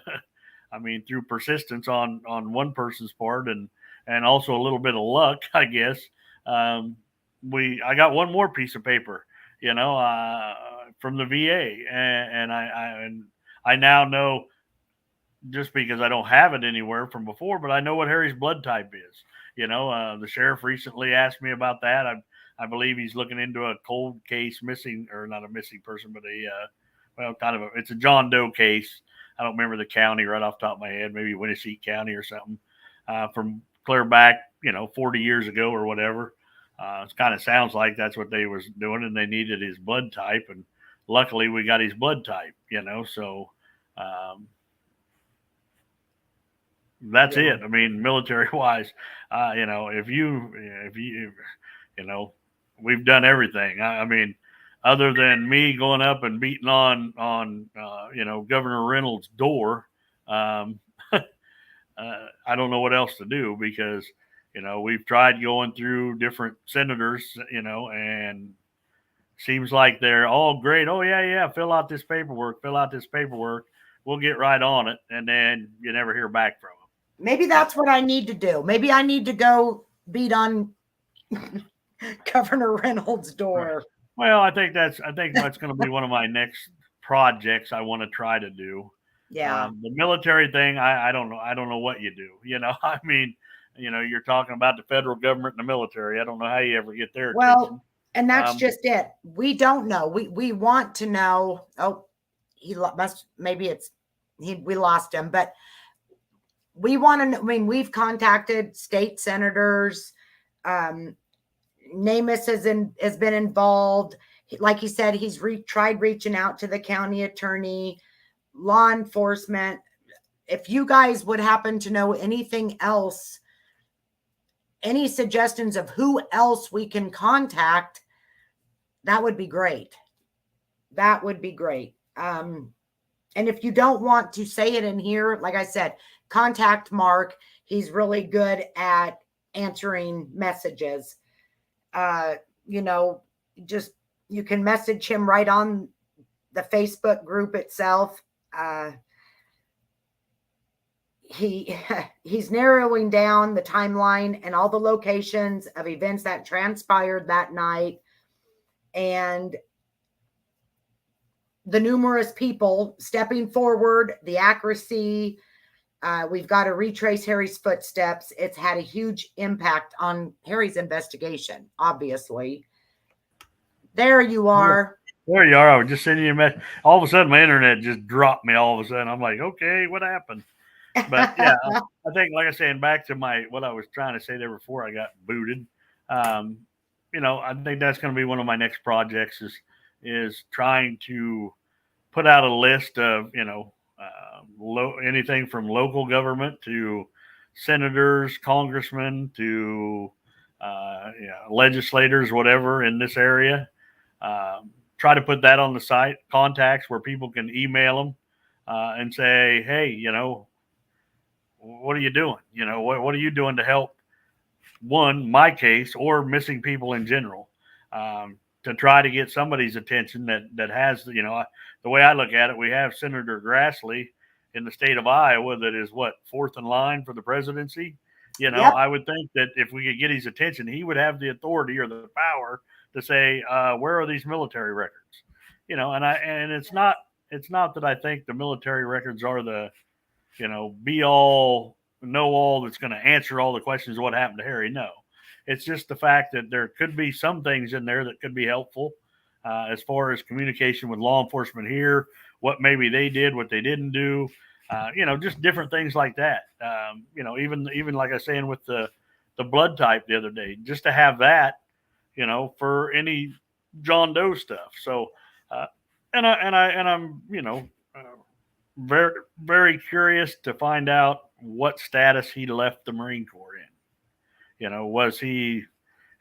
I mean, through persistence on one person's part and also a little bit of luck, I guess, I got one more piece of paper, from the VA, and I now know, just because I don't have it anywhere from before, but I know what Harry's blood type is. The sheriff recently asked me about that. I believe he's looking into a cold case, missing, or not a missing person, but it's a John Doe case. I don't remember the county right off the top of my head, maybe Winnebago County or something, from clear back, 40 years ago or whatever. It kind of sounds like that's what they was doing, and they needed his blood type, and luckily we got his blood type, so that's it. I mean, military wise, if you, we've done everything. I mean, other than me going up and beating on Governor Reynolds' door, I don't know what else to do, because, we've tried going through different senators, and seems like they're all great. Oh yeah. Fill out this paperwork. We'll get right on it. And then you never hear back from them. Maybe that's what I need to do. Maybe I need to go beat on Governor Reynolds' door. Right. Well, I think that's going to be one of my next projects I want to try to do. Yeah. The military thing, I don't know. I don't know what you do. I mean, you're talking about the federal government and the military. I don't know how you ever get their attention. And that's just it. We don't know. We want to know. Oh, we lost him, but we want to know. I mean, we've contacted state senators. Namus has been involved. Like he said, he's tried reaching out to the county attorney, law enforcement. If you guys would happen to know anything else, any suggestions of who else we can contact, that would be great. That would be great. And if you don't want to say it in here, like I said, contact Mark. He's really good at answering messages. You know, just you can message him right on the Facebook group itself. He's narrowing down the timeline and all the locations of events that transpired that night, and the numerous people stepping forward, the accuracy. We've got to retrace Harry's footsteps. It's had a huge impact on Harry's investigation, obviously. There you are. There you are. I was just sending you a message. All of a sudden, my internet just dropped me all of a sudden. I'm like, okay, what happened? But yeah, I think, like I said, back to what I was trying to say there before I got booted. You know, I think that's going to be one of my next projects is trying to put out a list of, you know, anything from local government to senators, congressmen to legislators, whatever in this area. Try to put that on the site, contacts where people can email them and say, hey, you know, what are you doing? You know, what are you doing to help my case or missing people in general? To try to get somebody's attention that has, you know, the way I look at it, we have Senator Grassley in the state of Iowa that is fourth in line for the presidency. You know, Yep. I would think that if we could get his attention, he would have the authority or the power to say, where are these military records? You know, and it's not that I think the military records are the, you know, be all, know all that's going to answer all the questions of what happened to Harry. No, it's just the fact that there could be some things in there that could be helpful as far as communication with law enforcement here, what maybe they did, what they didn't do, you know, just different things like that. You know, even like I was saying with the blood type the other day, just to have that, you know, for any John Doe stuff. So, and I'm, you know, very, very curious to find out what status he left the Marine Corps in. You know, was he, you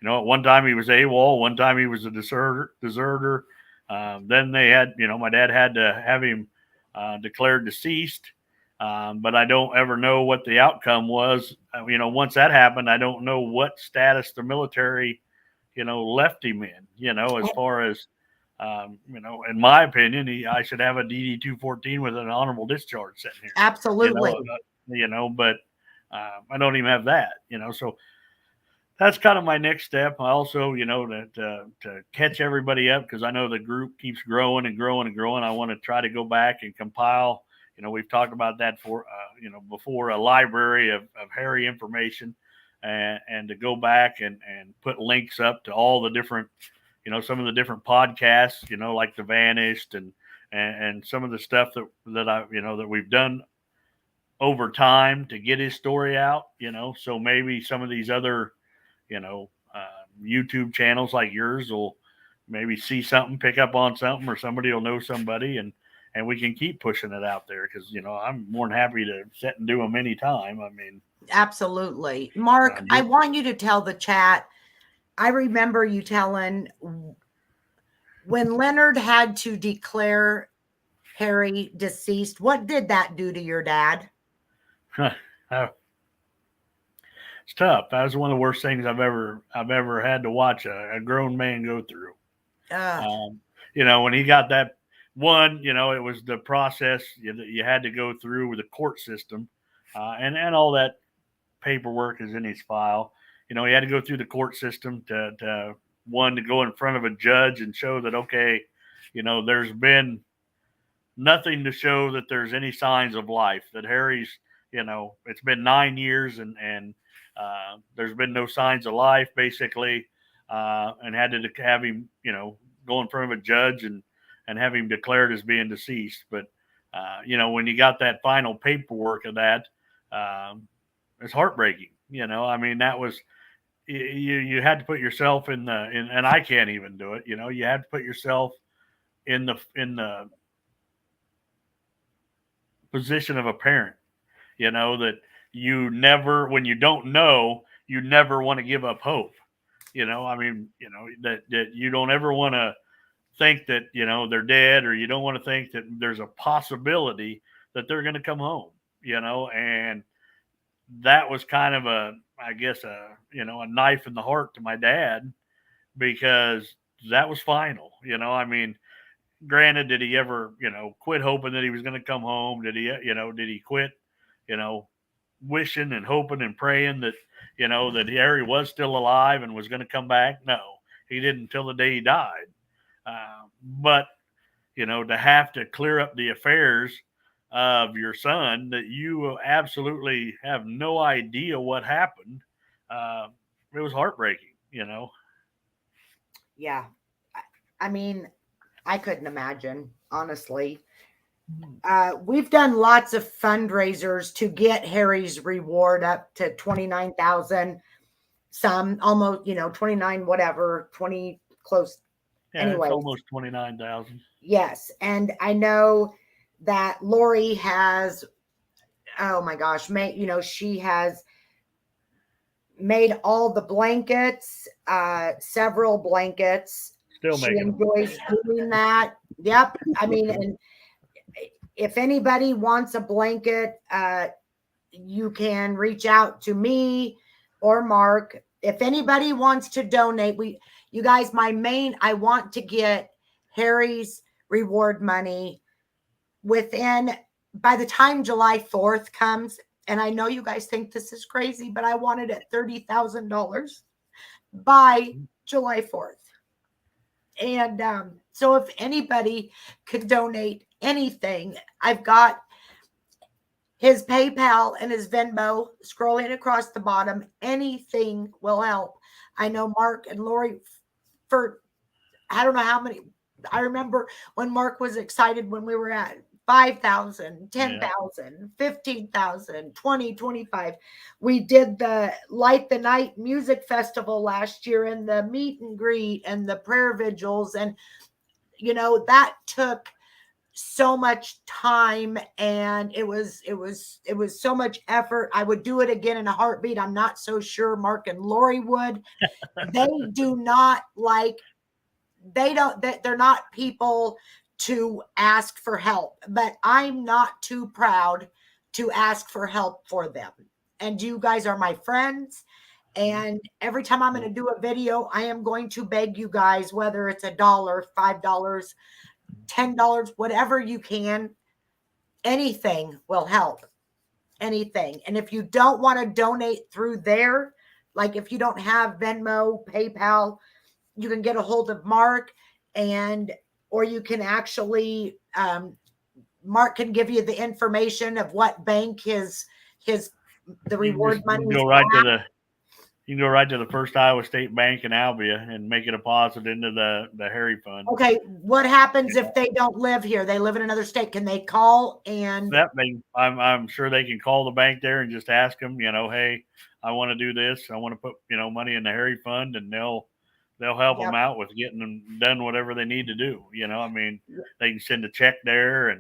know, at one time he was AWOL, one time he was a deserter. Then they had, you know, my dad had to have him declared deceased. But I don't ever know what the outcome was. You know, once that happened, I don't know what status the military, you know, left him in, you know, as far as, you know, in my opinion, I should have a DD 214 with an honorable discharge sitting here. Absolutely. You know, but I don't even have that, you know, so that's kind of my next step. I also, you know, to catch everybody up, because I know the group keeps growing and growing and growing. I want to try to go back and compile, you know, we've talked about that you know, before, a library of Harry information, and to go back and put links up to all the different, you know, some of the different podcasts, you know, like The Vanished and some of the stuff that I, you know, that we've done over time to get his story out, you know, so maybe some of these other, you know, YouTube channels like yours will maybe see something, pick up on something, or somebody will know somebody, and we can keep pushing it out there, because, you know, I'm more than happy to sit and do them anytime. I mean, absolutely. Mark, I want you to tell the chat. I remember you telling when Leonard had to declare Harry deceased, what did that do to your dad? It's tough. That was one of the worst things I've ever had to watch a grown man go through. You know, when he got that one, you know, it was the process you had to go through with the court system, and all that paperwork is in his file. You know, he had to go through the court system to go in front of a judge and show that, okay, you know, there's been nothing to show that there's any signs of life, that Harry's, you know, it's been 9 years and there's been no signs of life, basically, and had to have him, you know, go in front of a judge and have him declared as being deceased. But, you know, when you got that final paperwork of that, it's heartbreaking. You know, I mean, that was, you had to put yourself and I can't even do it. You know, you had to put yourself in the position of a parent, you know, that you never, when you don't know, you never want to give up hope. You know, I mean, you know, that you don't ever want to think that, they're dead, or you don't want to think that there's a possibility that they're going to come home, and that was kind of I guess a knife in the heart to my dad, because that was final. I mean, granted, did he ever, quit hoping that he was going to come home? Did he quit, you know, wishing and hoping and praying that, that Harry was still alive and was going to come back? No, he didn't until the day he died. But, to have to clear up the affairs of your son that you absolutely have no idea what happened, uh, it was heartbreaking. Yeah. I mean, I couldn't imagine, honestly. We've done lots of fundraisers to get Harry's reward up to 29,000, some almost, 29, whatever, 20 close. Yeah, Anyway, it's almost 29,000. yes. And I know that Lori has, oh my gosh, she has made all the blankets, several blankets. Still She making them. enjoys doing that. Yep. I mean, and if anybody wants a blanket, you can reach out to me or Mark. If anybody wants to donate, you guys, I want to get Harry's reward money by the time July 4th comes. And I know you guys think this is crazy, but I want it at $30,000 by July 4th. And so if anybody could donate anything, I've got his PayPal and his Venmo scrolling across the bottom. Anything will help. I know Mark and Lori, for I don't know how many. I remember when Mark was excited when we were at 5,000, 10,000, 15,000, 20, 25. We did the Light the Night Music Festival last year, and the meet and greet and the prayer vigils. And, that took so much time, and it was so much effort. I would do it again in a heartbeat. I'm not so sure Mark and Lori would. They do not like, they're not people to ask for help, but I'm not too proud to ask for help for them. And you guys are my friends. And every time I'm going to do a video, I am going to beg you guys, whether it's $1, $5, $10, whatever you can, anything will help. Anything. And if you don't want to donate through there, like if you don't have Venmo, PayPal, you can get a hold of Mark, or you can actually, Mark can give you the information of what bank the reward money. You can go right to the First Iowa State Bank in Albia and make a deposit into the Harry Fund. Okay, what happens if they don't live here? They live in another state. Can they call and? I'm sure they can call the bank there and just ask them, hey, I want to do this. I want to put money in the Harry Fund, and they'll help them out with getting them done whatever they need to do. I mean, they can send a check there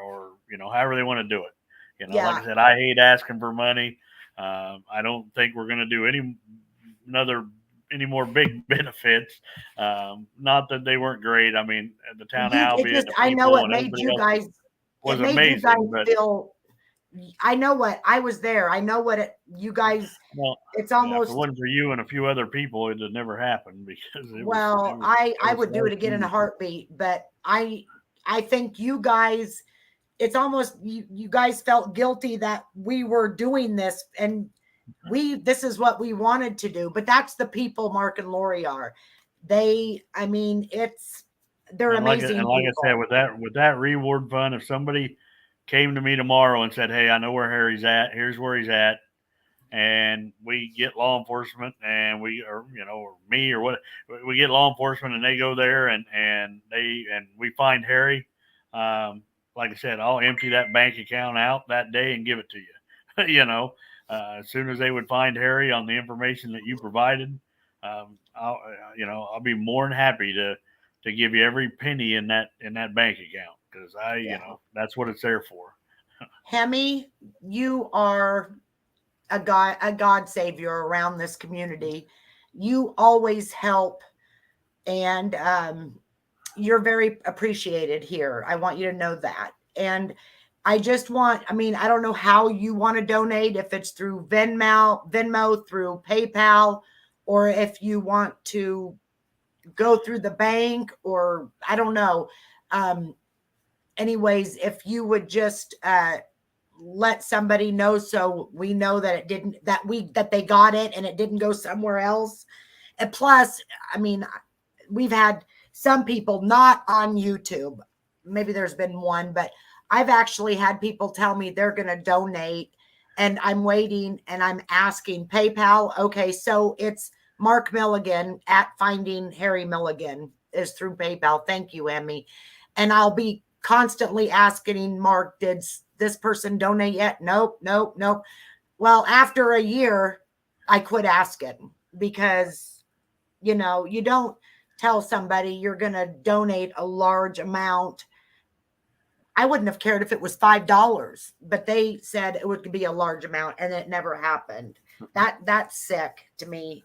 or however they want to do it. Like I said, I hate asking for money. I don't think we're going to do any more big benefits. Not that they weren't great. I mean, the town of Albia. I know it made you guys. Was amazing. I know what I was there. I know what you guys. Well, it's almost. If it wasn't for you and a few other people, it would never happen because. I would do it again in a heartbeat, but I think you guys. It's almost you guys felt guilty that we were doing this, and this is what we wanted to do. But that's the people Mark and Lori are. They're amazing. And like I said, with that reward fund, if somebody came to me tomorrow and said, "Hey, I know where Harry's at. Here's where he's at," and we get law enforcement, and we get law enforcement, and they go there and we find Harry. Like I said, I'll empty that bank account out that day and give it to you. As soon as they would find Harry on the information that you provided, I'll be more than happy to give you every penny in that bank account, because that's what it's there for. Hemi, you are a God savior around this community. You always help, and you're very appreciated here. I want you to know that. And I just want, I mean, I don't know how you want to donate, if it's through Venmo, through PayPal, or if you want to go through the bank, or I don't know. Anyways, if you would just let somebody know, so we know that it didn't, that they got it and it didn't go somewhere else. And plus, I mean, we've had some people not on YouTube. Maybe there's been one, but I've actually had people tell me they're going to donate, and I'm waiting and I'm asking PayPal. Okay, so it's Mark Milligan at Finding Harry Milligan is through PayPal. Thank you, Emmy. And I'll be constantly asking Mark, did this person donate yet? Nope, nope, nope. Well, after a year, I quit asking, because, you know, you don't tell somebody you're going to donate a large amount. I wouldn't have cared if it was $5, but they said it would be a large amount, and it never happened. That's sick to me.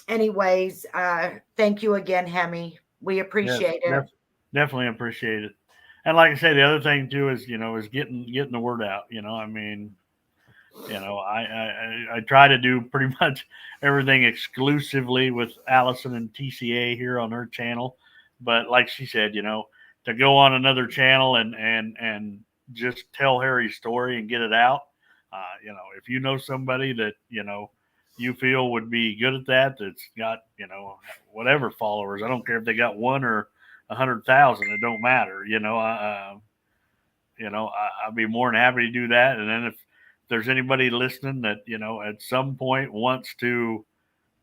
Anyways, thank you again, Hemi. We appreciate it. Definitely appreciate it. And like I say, the other thing too is, you know, is getting the word out. You know, I mean, you know, I try to do pretty much everything exclusively with Allison and TCA here on her channel. But like she said, you know, to go on another channel and just tell Harry's story and get it out. You know, if you know somebody that, you know, you feel would be good at that, that's got, you know, whatever followers, I don't care if they got 1 or 100,000, it don't matter. You know, I'd be more than happy to do that. And then if there's anybody listening that, you know, at some point wants to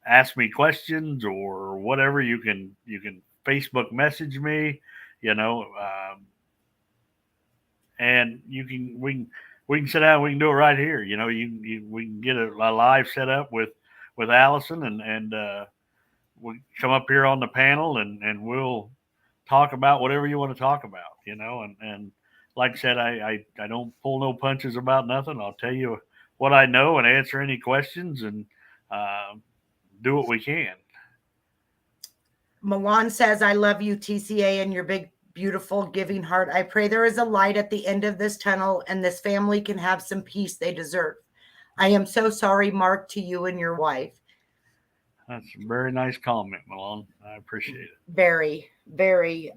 ask me questions or whatever, you can Facebook message me, you know, and we can sit down, we can do it right here. You know, we can get a live set up with Allison, and we come up here on the panel, and we'll talk about whatever you want to talk about, you know, and like I said, I don't pull no punches about nothing. I'll tell you what I know and answer any questions, and do what we can. Milan says, I love you, TCA, and your big, beautiful, giving heart. I pray there is a light at the end of this tunnel, and this family can have some peace they deserve. I am so sorry, Mark, to you and your wife. That's a very nice comment, Milan. I appreciate it. Very, very.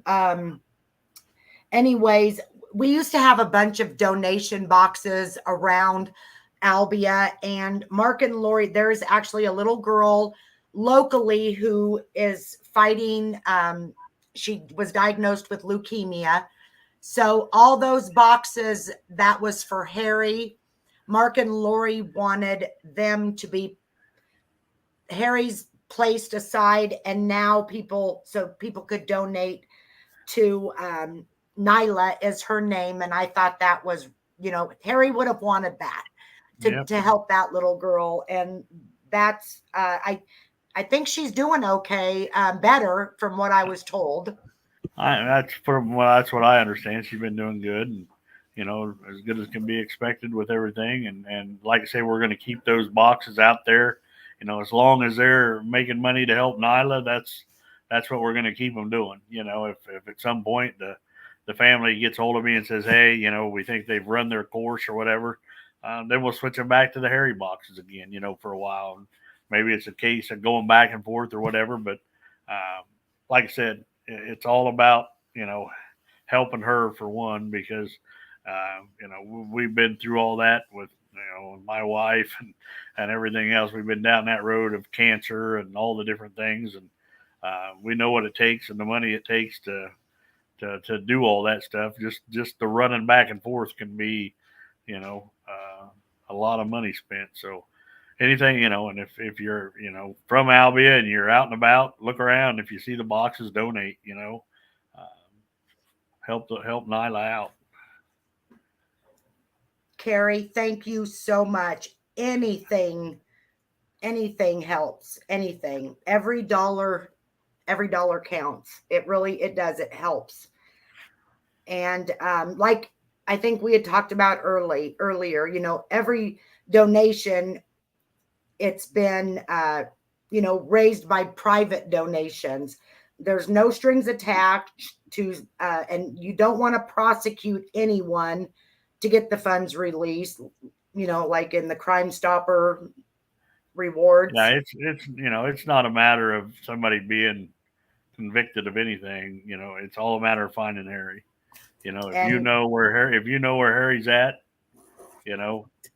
Anyways, we used to have a bunch of donation boxes around Albia, and Mark and Lori, there's actually a little girl locally who is fighting. She was diagnosed with leukemia. So all those boxes, that was for Harry. Mark and Lori wanted them to be Harry's placed aside, and now people could donate to Nyla is her name. And I thought that was, you know, Harry would have wanted that to help that little girl. And that's, I think she's doing okay, better from what I was told. That's what I understand. She's been doing good, and, you know, as good as can be expected with everything. And like I say, we're going to keep those boxes out there. You know, as long as they're making money to help Nyla, that's what we're going to keep them doing. You know, if at some point the family gets hold of me and says, hey, you know, we think they've run their course or whatever, then we'll switch them back to the Harry boxes again, you know, for a while. And maybe it's a case of going back and forth or whatever. But like I said, it's all about, you know, helping her for one, because, you know, we've been through all that with, you know, my wife and everything else. We've been down that road of cancer and all the different things. And we know what it takes and the money it takes to do all that stuff. Just the running back and forth can be, you know, a lot of money spent. So anything, you know, and if you're, you know, from Albia and you're out and about, look around. If you see the boxes, donate, you know, help Nyla out. Carrie, thank you so much. Anything helps. Anything. Every dollar counts. It does. It helps. And like I think we had talked about earlier, you know, every donation, it's been, you know, raised by private donations. there's no strings attached to, and you don't want to prosecute anyone to get the funds released, like in the Crime Stopper rewards. Yeah, it's not a matter of somebody being convicted of anything. It's all a matter of finding Harry. If you And know where Harry's at,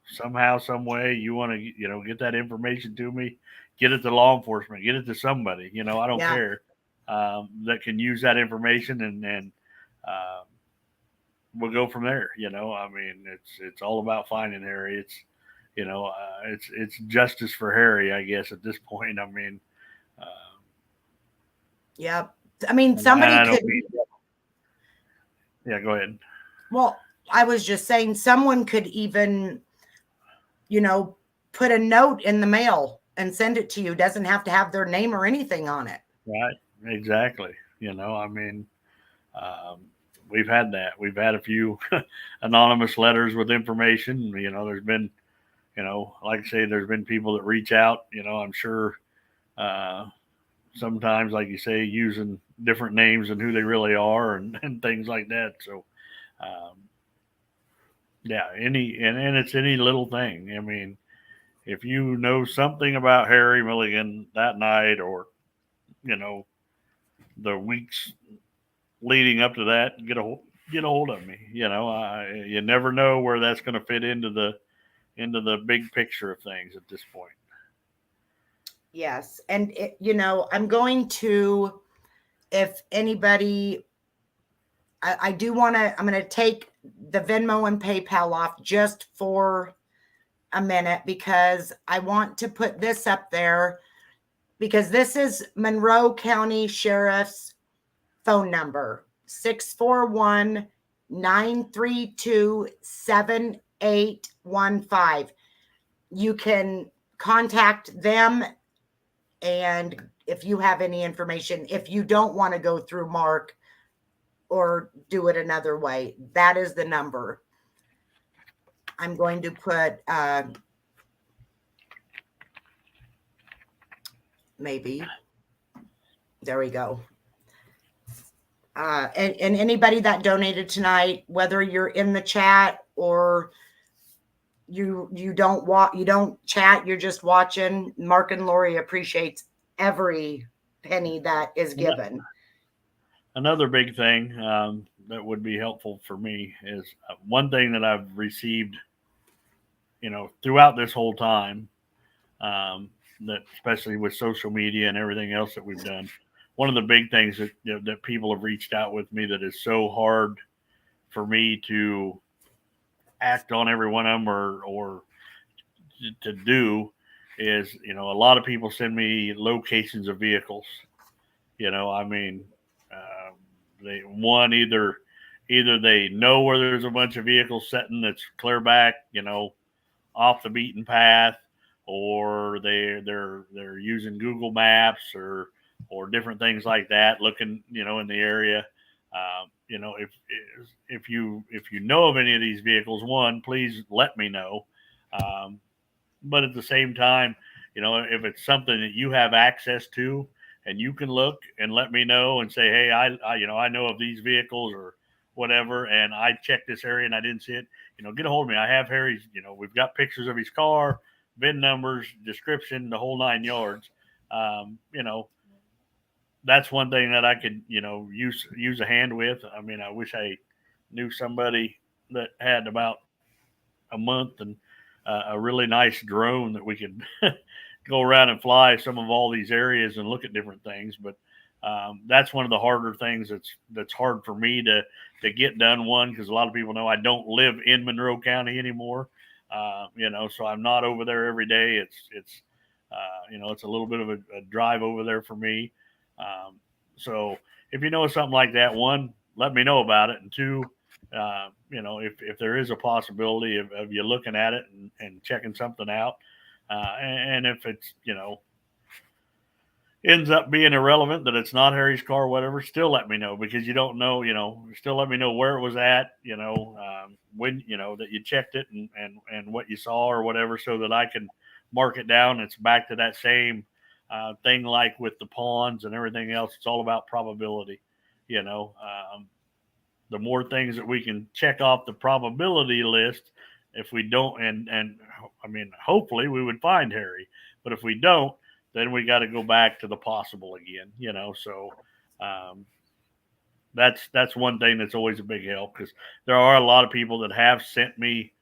somehow, some way, you want to, get that information to me, get it to law enforcement, get it to somebody. I don't yeah, care, that can use that information, and we'll go from there. I mean, it's all about finding Harry. It's justice for Harry, I guess, at this point. I mean, uh, yeah. I mean, and somebody I could. don't mean, yeah, go ahead. Well, I was just saying, someone could even, put a note in the mail and send it to you. Doesn't have to have their name or anything on it. Right, exactly. I mean, um, we've had that. We've had a few anonymous letters with information. There's been, like I say, there's been people that reach out. I'm sure, sometimes, like you say, using different names than who they really are, and things like that. So, um, yeah, and it's any little thing. I mean, if you know something about Harry Milligan that night, or you know the weeks leading up to that, get a hold of me. You never know where that's going to fit into the big picture of things at this point. Yes. And, I'm going to, if anybody, I do want to, I'm going to take the Venmo and PayPal off just for a minute, because I want to put this up there, because this is Monroe County Sheriff's phone number, 641-932-7815. You can contact them, and if you have any information, if you don't want to go through Mark or do it another way, that is the number. I'm going to put maybe, there we go. And anybody that donated tonight, whether you're in the chat or you don't chat, you're just watching, Mark and Lori appreciates every penny that is given. Another big thing, that would be helpful for me is, one thing that I've received, throughout this whole time, that especially with social media and everything else that we've done. One of the big things that people have reached out with me that is so hard for me to act on every one of them, or to do, is, a lot of people send me locations of vehicles. I mean, either they know where there's a bunch of vehicles sitting that's clear back, off the beaten path, or they're using Google Maps, or different things like that, looking, in the area. If you know of any of these vehicles, one, please let me know. But at the same time, if it's something that you have access to, and you can look and let me know and say, hey, I know of these vehicles or whatever, and I checked this area and I didn't see it, get a hold of me. I have Harry's, we've got pictures of his car, VIN numbers, description, the whole 9 yards. That's one thing that I could, use a hand with. I mean, I wish I knew somebody that had about a month and a really nice drone that we could go around and fly some of all these areas and look at different things. But that's one of the harder things that's hard for me to get done. One, because a lot of people know I don't live in Monroe County anymore. So I'm not over there every day. It's a little bit of a drive over there for me. So if you know something like that, one, let me know about it, and two, if there is a possibility of you looking at it and checking something out, and if it's, ends up being irrelevant, that it's not Harry's car, whatever, still let me know, because you don't know, still let me know where it was at, when, that you checked it, and what you saw or whatever, so that I can mark it down. It's back to that same thing like with the ponds and everything else. It's all about probability. The more things that we can check off the probability list, if we don't, and I mean, hopefully we would find Harry, but if we don't, then we got to go back to the possible again. So that's one thing that's always a big help, because there are a lot of people that have sent me,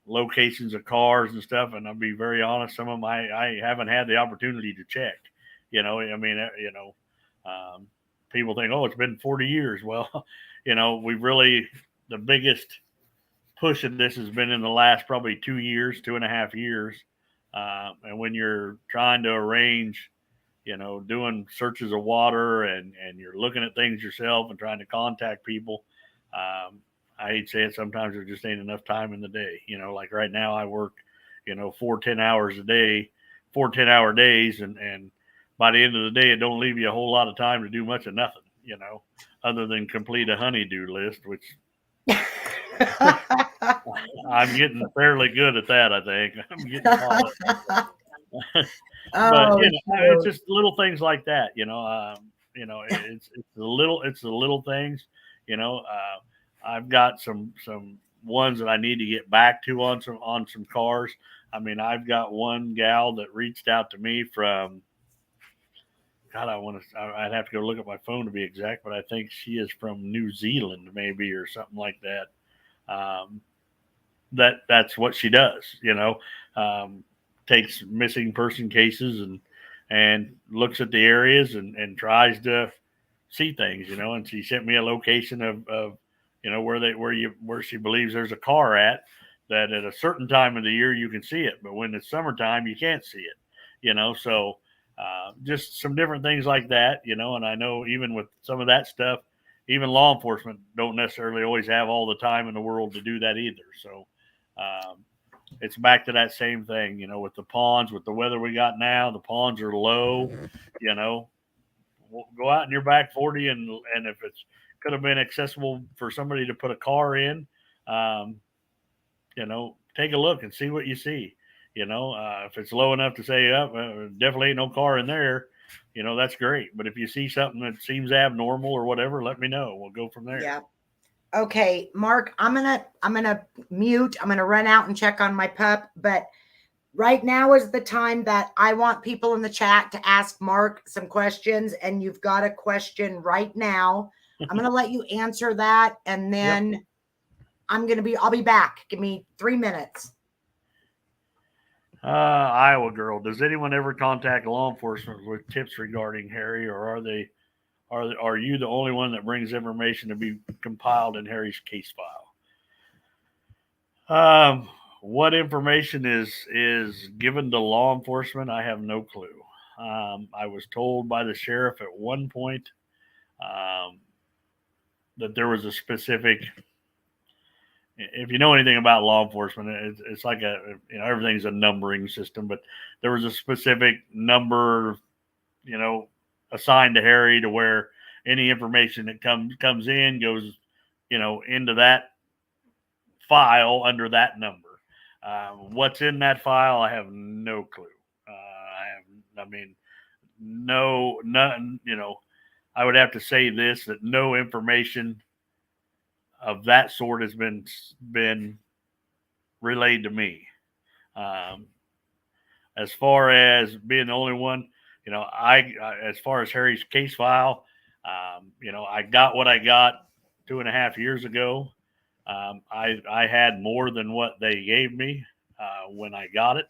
locations of cars and stuff, and I'll be very honest, some of them I haven't had the opportunity to check. People think, oh, it's been 40 years. Well, we've really, the biggest push of this has been in the last probably 2 years, 2.5 years. And when you're trying to arrange, doing searches of water and you're looking at things yourself and trying to contact people, I hate to say it, sometimes there just ain't enough time in the day. Like right now I work, 4 10-hour days, and by the end of the day, it don't leave you a whole lot of time to do much of nothing, other than complete a honey-do list, which I'm getting fairly good at that, I think. I'm getting caught up. But it's just little things like that, it's the little things, I've got some ones that I need to get back to on some cars. I mean, I've got one gal that reached out to me from, God, I'd have to go look at my phone to be exact, but I think she is from New Zealand, maybe, or something like that. That's what she does, takes missing person cases and looks at the areas and tries to see things, and she sent me a location of where she believes there's a car at a certain time of the year you can see it, but when it's summertime you can't see it, so just some different things like that, and I know even with some of that stuff, even law enforcement don't necessarily always have all the time in the world to do that either. So it's back to that same thing, with the ponds, with the weather we got now, the ponds are low, go out in your back 40 and if it's could have been accessible for somebody to put a car in, take a look and see what you see. If it's low enough to say, definitely ain't no car in there, that's great. But if you see something that seems abnormal or whatever, let me know. We'll go from there. Yeah. Okay, Mark, I'm gonna mute. I'm gonna run out and check on my pup, but right now is the time that I want people in the chat to ask Mark some questions, and you've got a question right now. I'm going to let you answer that, and then I'll be back. Give me 3 minutes. Iowa girl, does anyone ever contact law enforcement with tips regarding Harry, or are you the only one that brings information to be compiled in Harry's case file? What information is given to law enforcement? I have no clue. I was told by the sheriff at one point that there was a specific, if you know anything about law enforcement, it's like everything's a numbering system, but there was a specific number, assigned to Harry to where any information that comes in goes, into that file under that number. What's in that file, I have no clue. None, I would have to say this, that no information of that sort has been relayed to me. As far as being the only one, as far as Harry's case file, I got what I got 2.5 years ago. I had more than what they gave me when I got it.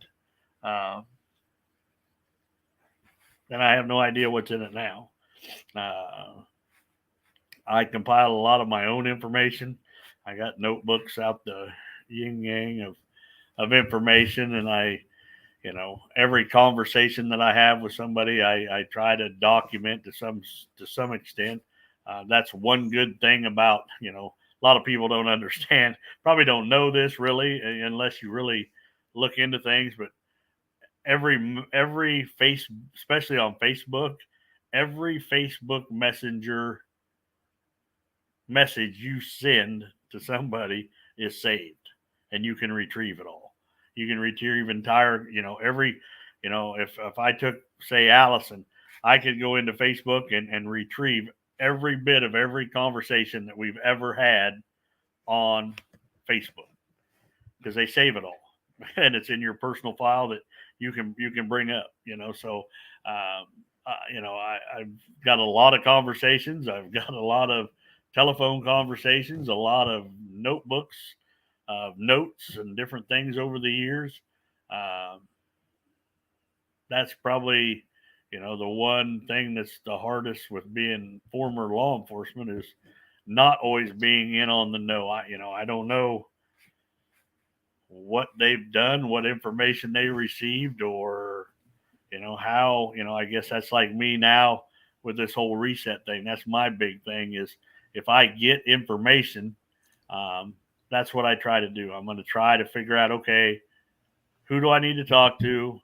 And I have no idea what's in it now. I compiled a lot of my own information. I got notebooks out the yin yang of information, and every conversation that I have with somebody, I try to document to some extent. That's one good thing about, a lot of people don't understand, probably don't know this really, unless you really look into things, but every especially on Facebook, every Facebook Messenger message you send to somebody is saved, and you can retrieve it all. You can retrieve entire, You know, if I took, say, Allison, I could go into Facebook and retrieve every bit of every conversation that we've ever had on Facebook because they save it all and it's in your personal file that you can bring up. You know, so you know, I've got a lot of conversations. I've got a lot of telephone conversations, a lot of notebooks, notes, and different things over the years. Um, that's probably, you know, the one thing that's the hardest with being former law enforcement is not always being in on the know. I don't know what they've done, what information they received, or, you know, how, you know, I guess that's like me now with this whole reset thing. That's my big thing is if I get information, that's what I try to do. I'm going to try to figure out, okay, who do I need to talk to?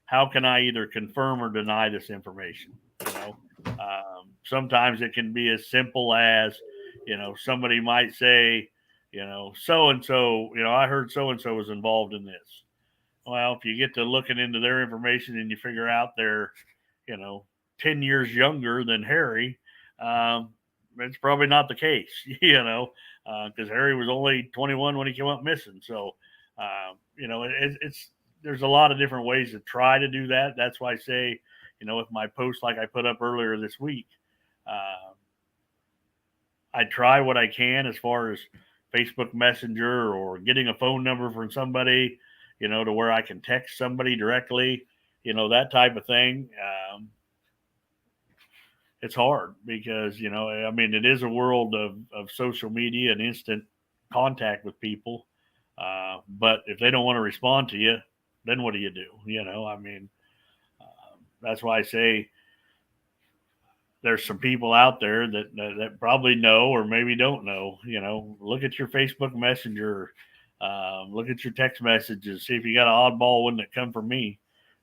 How can I either confirm or deny this information? You know, sometimes it can be as simple as, you know, somebody might say, you know, so and so, you know, I heard so and so was involved in this. Well, if you get to looking into their information and you figure out they're, you know, 10 years younger than Harry, it's probably not the case, you know, because Harry was only 21 when he came up missing. So, you know, it's there's a lot of different ways to try to do that. That's why I say, you know, with my post like I put up earlier this week, I try what I can as far as Facebook Messenger or getting a phone number from somebody, you know, to where I can text somebody directly, you know, that type of thing. It's hard because, you know, I mean, it is a world of social media and instant contact with people. But if they don't want to respond to you, then what do? You know, I mean, that's why I say there's some people out there that probably know or maybe don't know. You know, look at your Facebook Messenger, look at your text messages, see if you got an oddball one that come from me,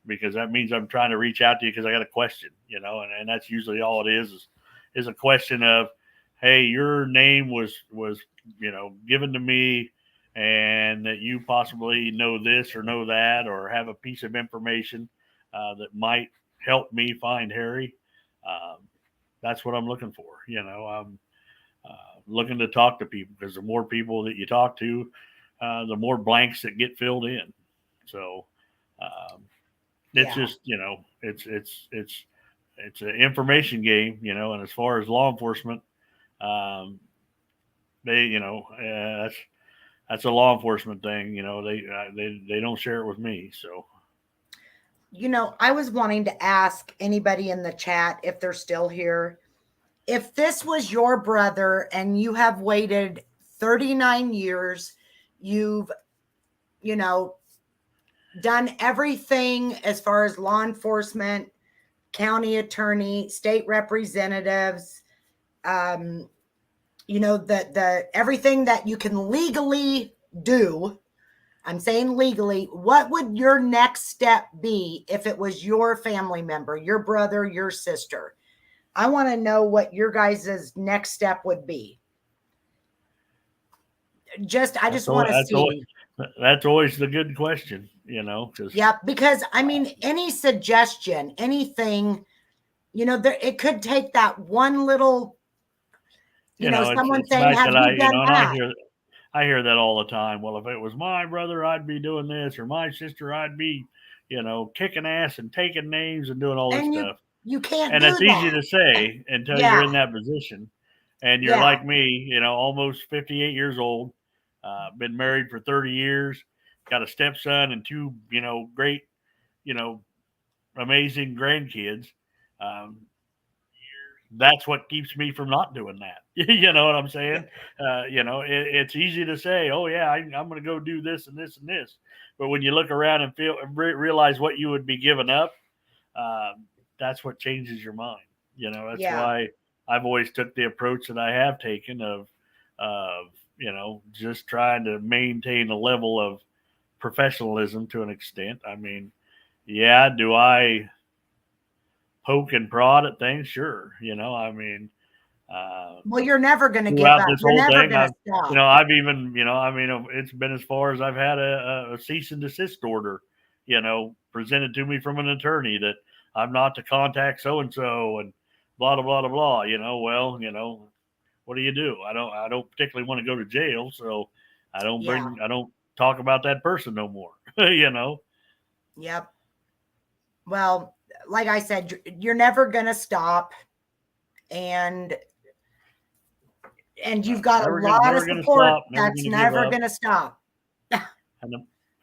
because that means I'm trying to reach out to you because I got a question. You know, and that's usually all it is a question of, hey, your name was you know given to me, and that you possibly know this or know that or have a piece of information that might help me find Harry. That's what I'm looking for. You know, I'm looking to talk to people because the more people that you talk to, the more blanks that get filled in. So it's just, you know, it's an information game, you know, and as far as law enforcement, they, you know, that's a law enforcement thing. You know, they don't share it with me. So, you know, I was wanting to ask anybody in the chat if they're still here. If this was your brother and you have waited 39 years, you've, you know, done everything as far as law enforcement, county attorney, state representatives, you know, the everything that you can legally do. I'm saying legally, what would your next step be if it was your family member, your brother, your sister? I want to know what your guys' next step would be. I just want to see. That's always the good question, you know. Yeah, because I mean, any suggestion, anything, you know, it could take that one little, you know, someone saying, "Have you done that?" I hear that all the time. Well, if it was my brother, I'd be doing this, or my sister, I'd be, you know, kicking ass and taking names and doing all this stuff. You can't, and do it's that. Easy to say until you're in that position, and you're like me, you know, almost 58 years old, been married for 30 years, got a stepson and two, you know, great, you know, amazing grandkids. That's what keeps me from not doing that. You know what I'm saying? You know, it's easy to say, oh yeah, I'm going to go do this and this and this. But when you look around and realize what you would be giving up, that's what changes your mind. You know, that's why I've always took the approach that I have taken of, you know, just trying to maintain a level of professionalism to an extent. I mean, yeah, do I poke and prod at things? Sure. You know, I mean, well, you're never going to give up. You're never going to stop. You know, I've even, you know, I mean, it's been as far as I've had a cease and desist order, you know, presented to me from an attorney that I'm not to contact so and so and blah blah blah blah. Well, what do you do? I don't particularly want to go to jail, so I don't talk about that person no more. Yep. Well, like I said, you're never gonna stop, and you've got a lot of support that's never gonna stop.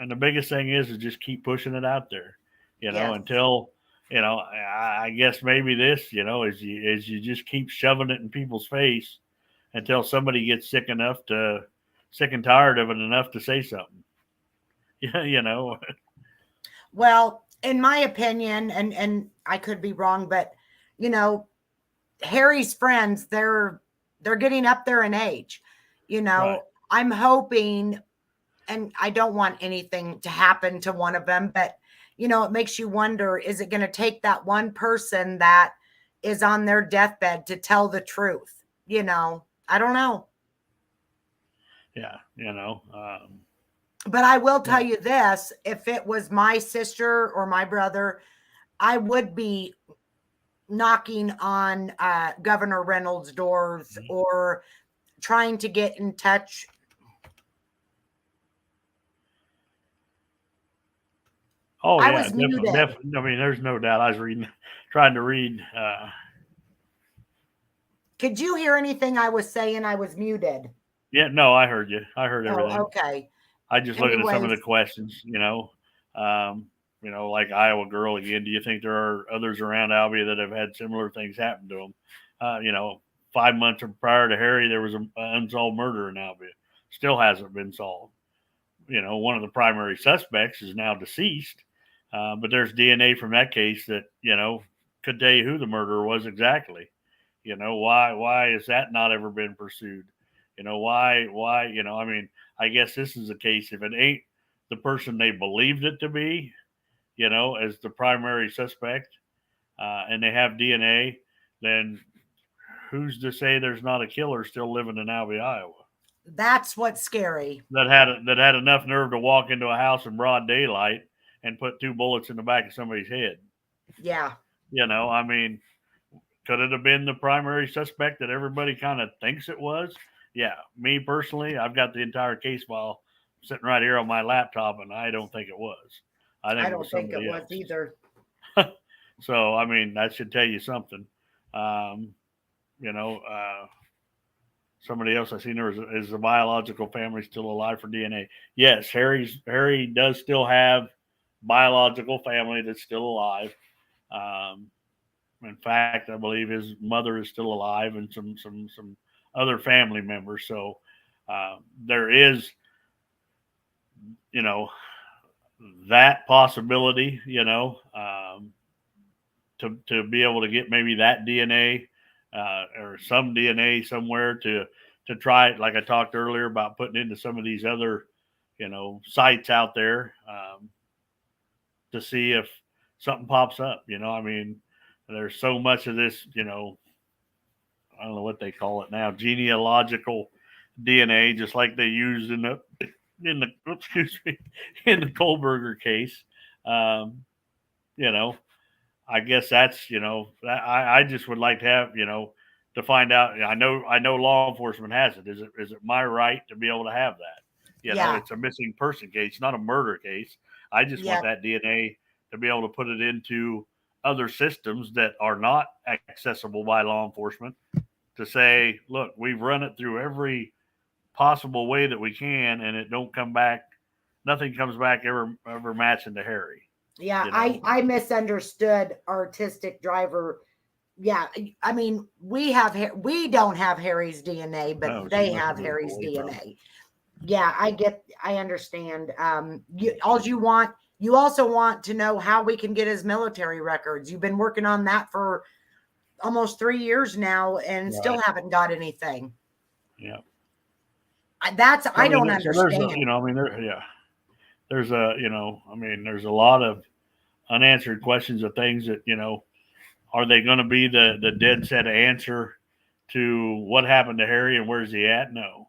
And the biggest thing is just keep pushing it out there, Yes. until, I guess maybe this, is you just keep shoving it in people's face until somebody gets sick and tired of it enough to say something. Yeah. Well, in my opinion, and I could be wrong, but Harry's friends, they're getting up there in age. Right. I'm hoping, and I don't want anything to happen to one of them, but it makes you wonder, is it going to take that one person that is on their deathbed to tell the truth? I don't know. Yeah. But I will tell you this, if it was my sister or my brother, I would be knocking on Governor Reynolds' doors or trying to get in touch. Oh, yeah, definitely. I mean, there's no doubt. I was trying to read. Could you hear anything I was saying? I was muted. Yeah, no, I heard you. I heard everything. Oh, okay. I just looking at some of the questions, like Iowa girl again. Do you think there are others around Albia that have had similar things happen to them? 5 months prior to Harry, there was an unsolved murder in Albia. Still hasn't been solved. One of the primary suspects is now deceased, but there's DNA from that case that could tell you who the murderer was exactly. Why has that not ever been pursued? Why? I mean, I guess this is a case, if it ain't the person they believed it to be, as the primary suspect, and they have DNA, then who's to say there's not a killer still living in Albia, Iowa? That's what's scary. That had enough nerve to walk into a house in broad daylight and put 2 bullets in the back of somebody's head. Yeah. I mean, could it have been the primary suspect that everybody kind of thinks it was? Yeah. Me personally, I've got the entire case file sitting right here on my laptop, and I don't think it was. I don't think it was either. So, I mean, that should tell you something. Somebody else I seen there is the biological family still alive for DNA? Yes, Harry does still have biological family that's still alive. In fact, I believe his mother is still alive and some other family members. So there is, that possibility, to be able to get maybe that DNA or some DNA somewhere to try it, like I talked earlier about putting into some of these other, sites out there to see if something pops up. I mean, there's so much of this, I don't know what they call it now, genealogical DNA, just like they used in the Kohlberger case. I guess that's, I just would like to have, to find out. I know law enforcement has it. Is it my right to be able to have that? It's a missing person case, not a murder case. I just want that DNA to be able to put it into other systems that are not accessible by law enforcement to say, look, we've run it through every possible way that we can, and it don't come back. Nothing comes back ever matching to Harry. Yeah, I misunderstood artistic driver. Yeah, I mean, we don't have Harry's DNA, but they have Harry's DNA. Yeah, I understand. You also want to know how we can get his military records. You've been working on that for almost 3 years now and still haven't got anything. Yeah. I don't understand. There's a lot of unanswered questions of things that, are they going to be the dead set answer to what happened to Harry and where's he at? No.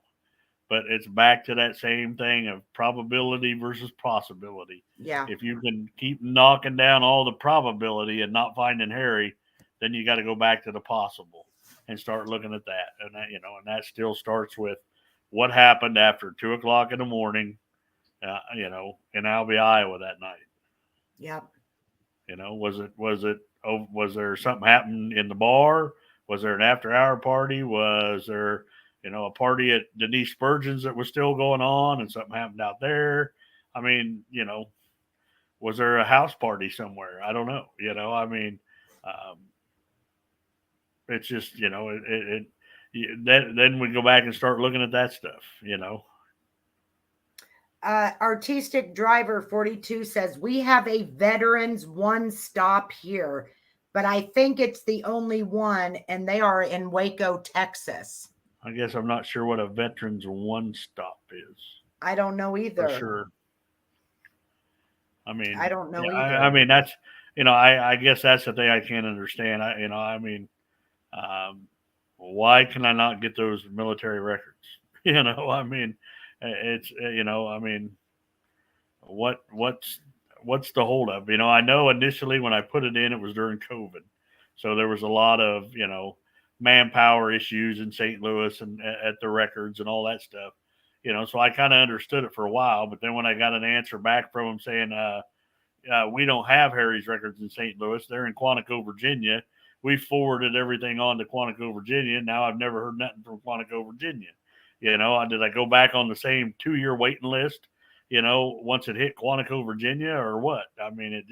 but it's back to that same thing of probability versus possibility. Yeah. If you can keep knocking down all the probability and not finding Harry, then you got to go back to the possible and start looking at that. And that, and that still starts with what happened after 2:00 in the morning, in Albee, Iowa that night. Yep. Was there something happened in the bar? Was there an after hour party? Was there, a party at Denise Spurgeon's that was still going on and something happened out there? I mean, was there a house party somewhere? I don't know. It's just, then we go back and start looking at that stuff, Artistic Driver 42 says, we have a veterans one stop here, but I think it's the only one, and they are in Waco, Texas. I guess I'm not sure what a veterans one stop is. I don't know either. For sure. I mean, I don't know either. I mean, that's, I guess that's the thing I can't understand. Why can I not get those military records? I mean, it's, what's the holdup? I know initially when I put it in, it was during COVID. So there was a lot of, manpower issues in St. Louis and at the records and all that stuff, so I kind of understood it for a while. But then when I got an answer back from them saying, we don't have Harry's records in St. Louis, they're in Quantico, Virginia. We forwarded everything on to Quantico, Virginia. Now I've never heard nothing from Quantico, Virginia. Did I go back on the same 2-year waiting list, once it hit Quantico, Virginia, or what? I mean, it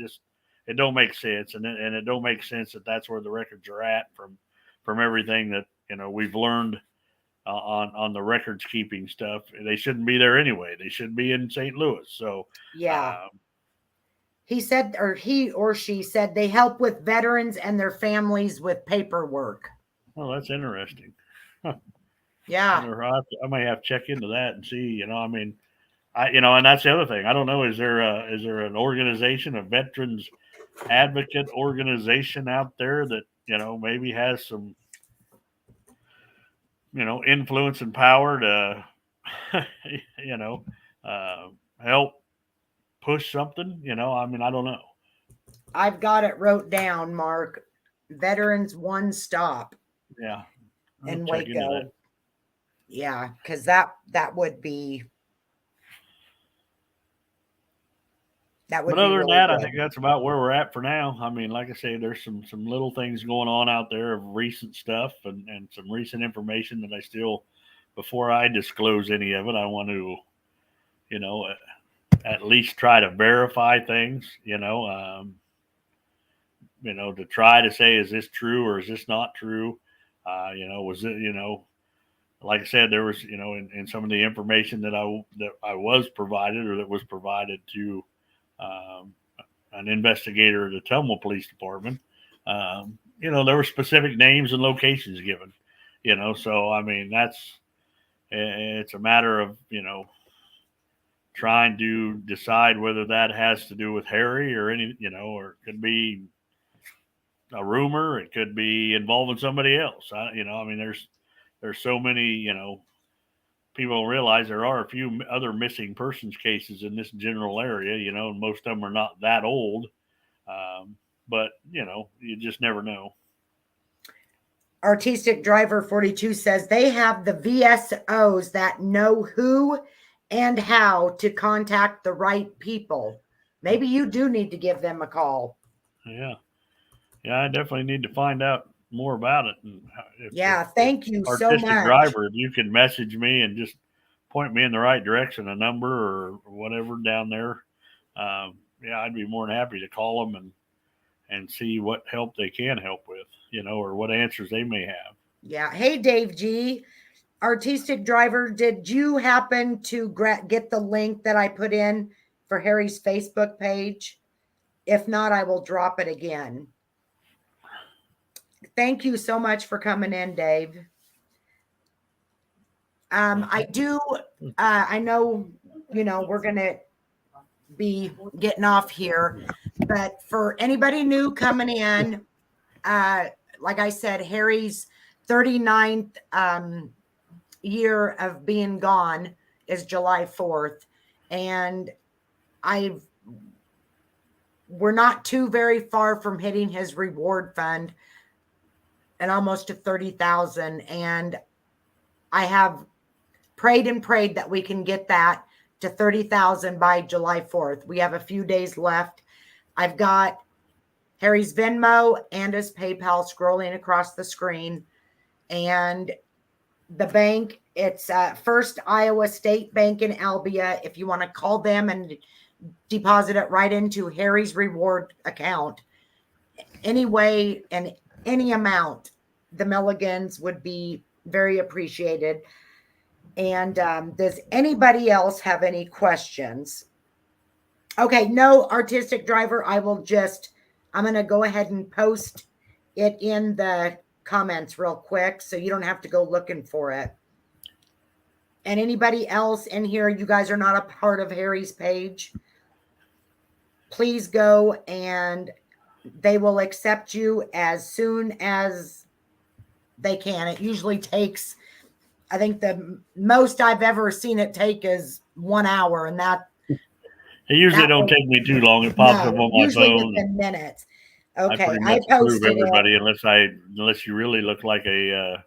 don't make sense. And it don't make sense that that's where the records are at from everything that, we've learned on the records keeping stuff. They shouldn't be there anyway. They should be in St. Louis. So, yeah. He said, or he or she said, they help with veterans and their families with paperwork. Well, that's interesting. Yeah. I may have to check into that and see, and that's the other thing. I don't know. Is there an organization, a veterans advocate organization out there that, maybe has some, influence and power to, help push something, I don't know. I've got it wrote down, Mark. Veterans one stop. Yeah. In Waco. Yeah, because that would be. That would. But other than that, good. I think that's about where we're at for now. I mean, like I say, there's some little things going on out there of recent stuff and some recent information that I still, before I disclose any of it, I want to, at least try to verify things, to try to say, is this true or is this not true? Was it, like I said, there was, in some of the information that I was provided or that was provided to an investigator at the Tumble Police Department, there were specific names and locations given, so, I mean, it's a matter of, trying to decide whether that has to do with Harry or any, or it could be a rumor. It could be involving somebody else. There's so many, people don't realize there are a few other missing persons cases in this general area, and most of them are not that old. But, you just never know. Artistic Driver 42 says they have the VSOs that know who and how to contact the right people. Maybe you do need to give them a call. Yeah. Yeah, I definitely need to find out more about it. And thank you so much. Artistic Driver, if you can message me and just point me in the right direction, a number or whatever down there. I'd be more than happy to call them and see what help they can help with, or what answers they may have. Yeah. Hey, Dave G. Artistic Driver, did you happen to get the link that I put in for Harry's Facebook page? If not, I will drop it again. Thank you so much for coming in, Dave. I know, we're going to be getting off here, but for anybody new coming in, like I said, Harry's 39th year of being gone is July 4th. And we're not too very far from hitting his reward fund and almost to 30,000. And I have prayed and prayed that we can get that to 30,000 by July 4th. We have a few days left. I've got Harry's Venmo and his PayPal scrolling across the screen. And the bank, it's First Iowa State Bank in Albia. If you want to call them and deposit it right into Harry's reward account, anyway, and any amount, the Milligans would be very appreciated. And does anybody else have any questions? Okay, no artistic driver. I'm going to go ahead and post it in the comments real quick so you don't have to go looking for it. And anybody else in here, you guys are not a part of Harry's page, please go and they will accept you as soon as they can. It usually takes, I think the most I've ever seen it take is 1 hour, and that it usually don't take me too long. It pops up on my usually phone. within minutes. I Okay, pretty I much approve posted everybody it. unless you really look like a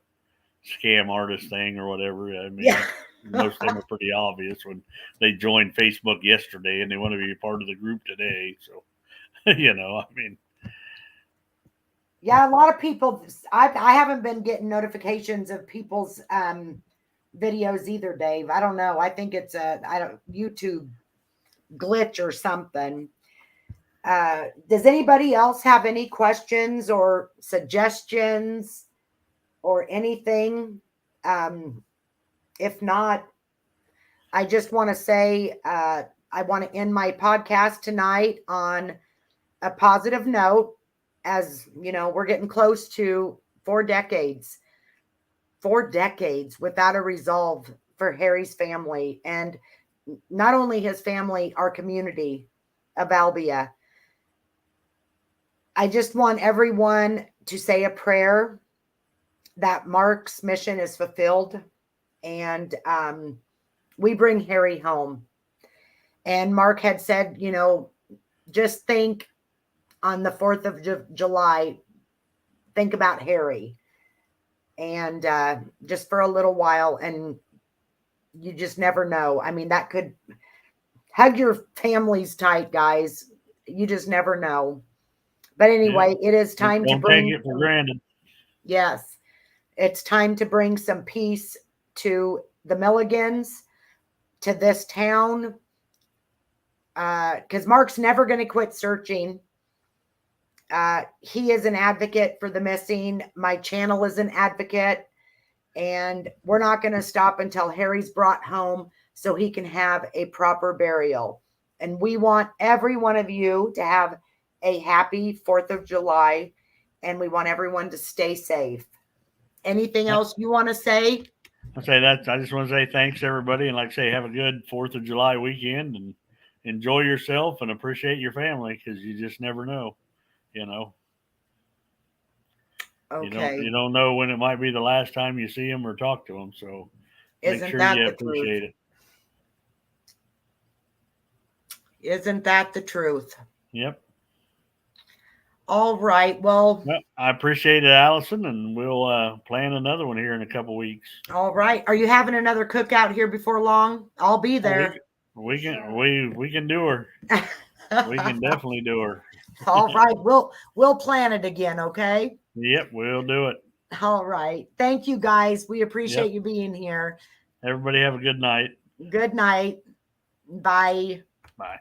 scam artist thing or whatever. I mean, Yeah. most of them are pretty obvious when they joined Facebook yesterday and they want to be a part of the group today. So, you know, I mean, yeah, a lot of people. I haven't been getting notifications of people's videos either, Dave. I don't know. I think it's a YouTube glitch or something. Does anybody else have any questions or suggestions or anything? If not, I just want to say I want to end my podcast tonight on a positive note. As you know, we're getting close to 4 decades without a resolve for Harry's family, and not only his family, our community of Albia. I just want everyone to say a prayer that Mark's mission is fulfilled and we bring Harry home. And Mark had said, you know, just think on the 4th of July, think about Harry. And just for a little while, and you just never know. I mean, that could hug your families tight, guys. You just never know. But anyway, it is time to bring. Don't take it for granted. Yes, it's time to bring some peace to the Milligans, to this town, because Mark's never going to quit searching. He is an advocate for the missing. My channel is an advocate, and we're not going to stop until Harry's brought home so he can have a proper burial. And we want every one of you to have a happy 4th of July, and we want everyone to stay safe. Anything else you want to say? I just want to say thanks to everybody, and like I say, have a good 4th of July weekend and enjoy yourself and appreciate your family, because you just never know, you know. Okay. You don't know when it might be the last time you see them or talk to them, so make sure you appreciate it. Isn't that the truth? Yep. All right. Well, I appreciate it, Allison, and we'll plan another one here in a couple weeks. All right. Are you having another cookout here before long? I'll be there. We can do her. We can definitely do her. All right. We'll plan it again, okay? Yep, we'll do it. All right. Thank you, guys. We appreciate you being here. Everybody have a good night. Good night. Bye. Bye.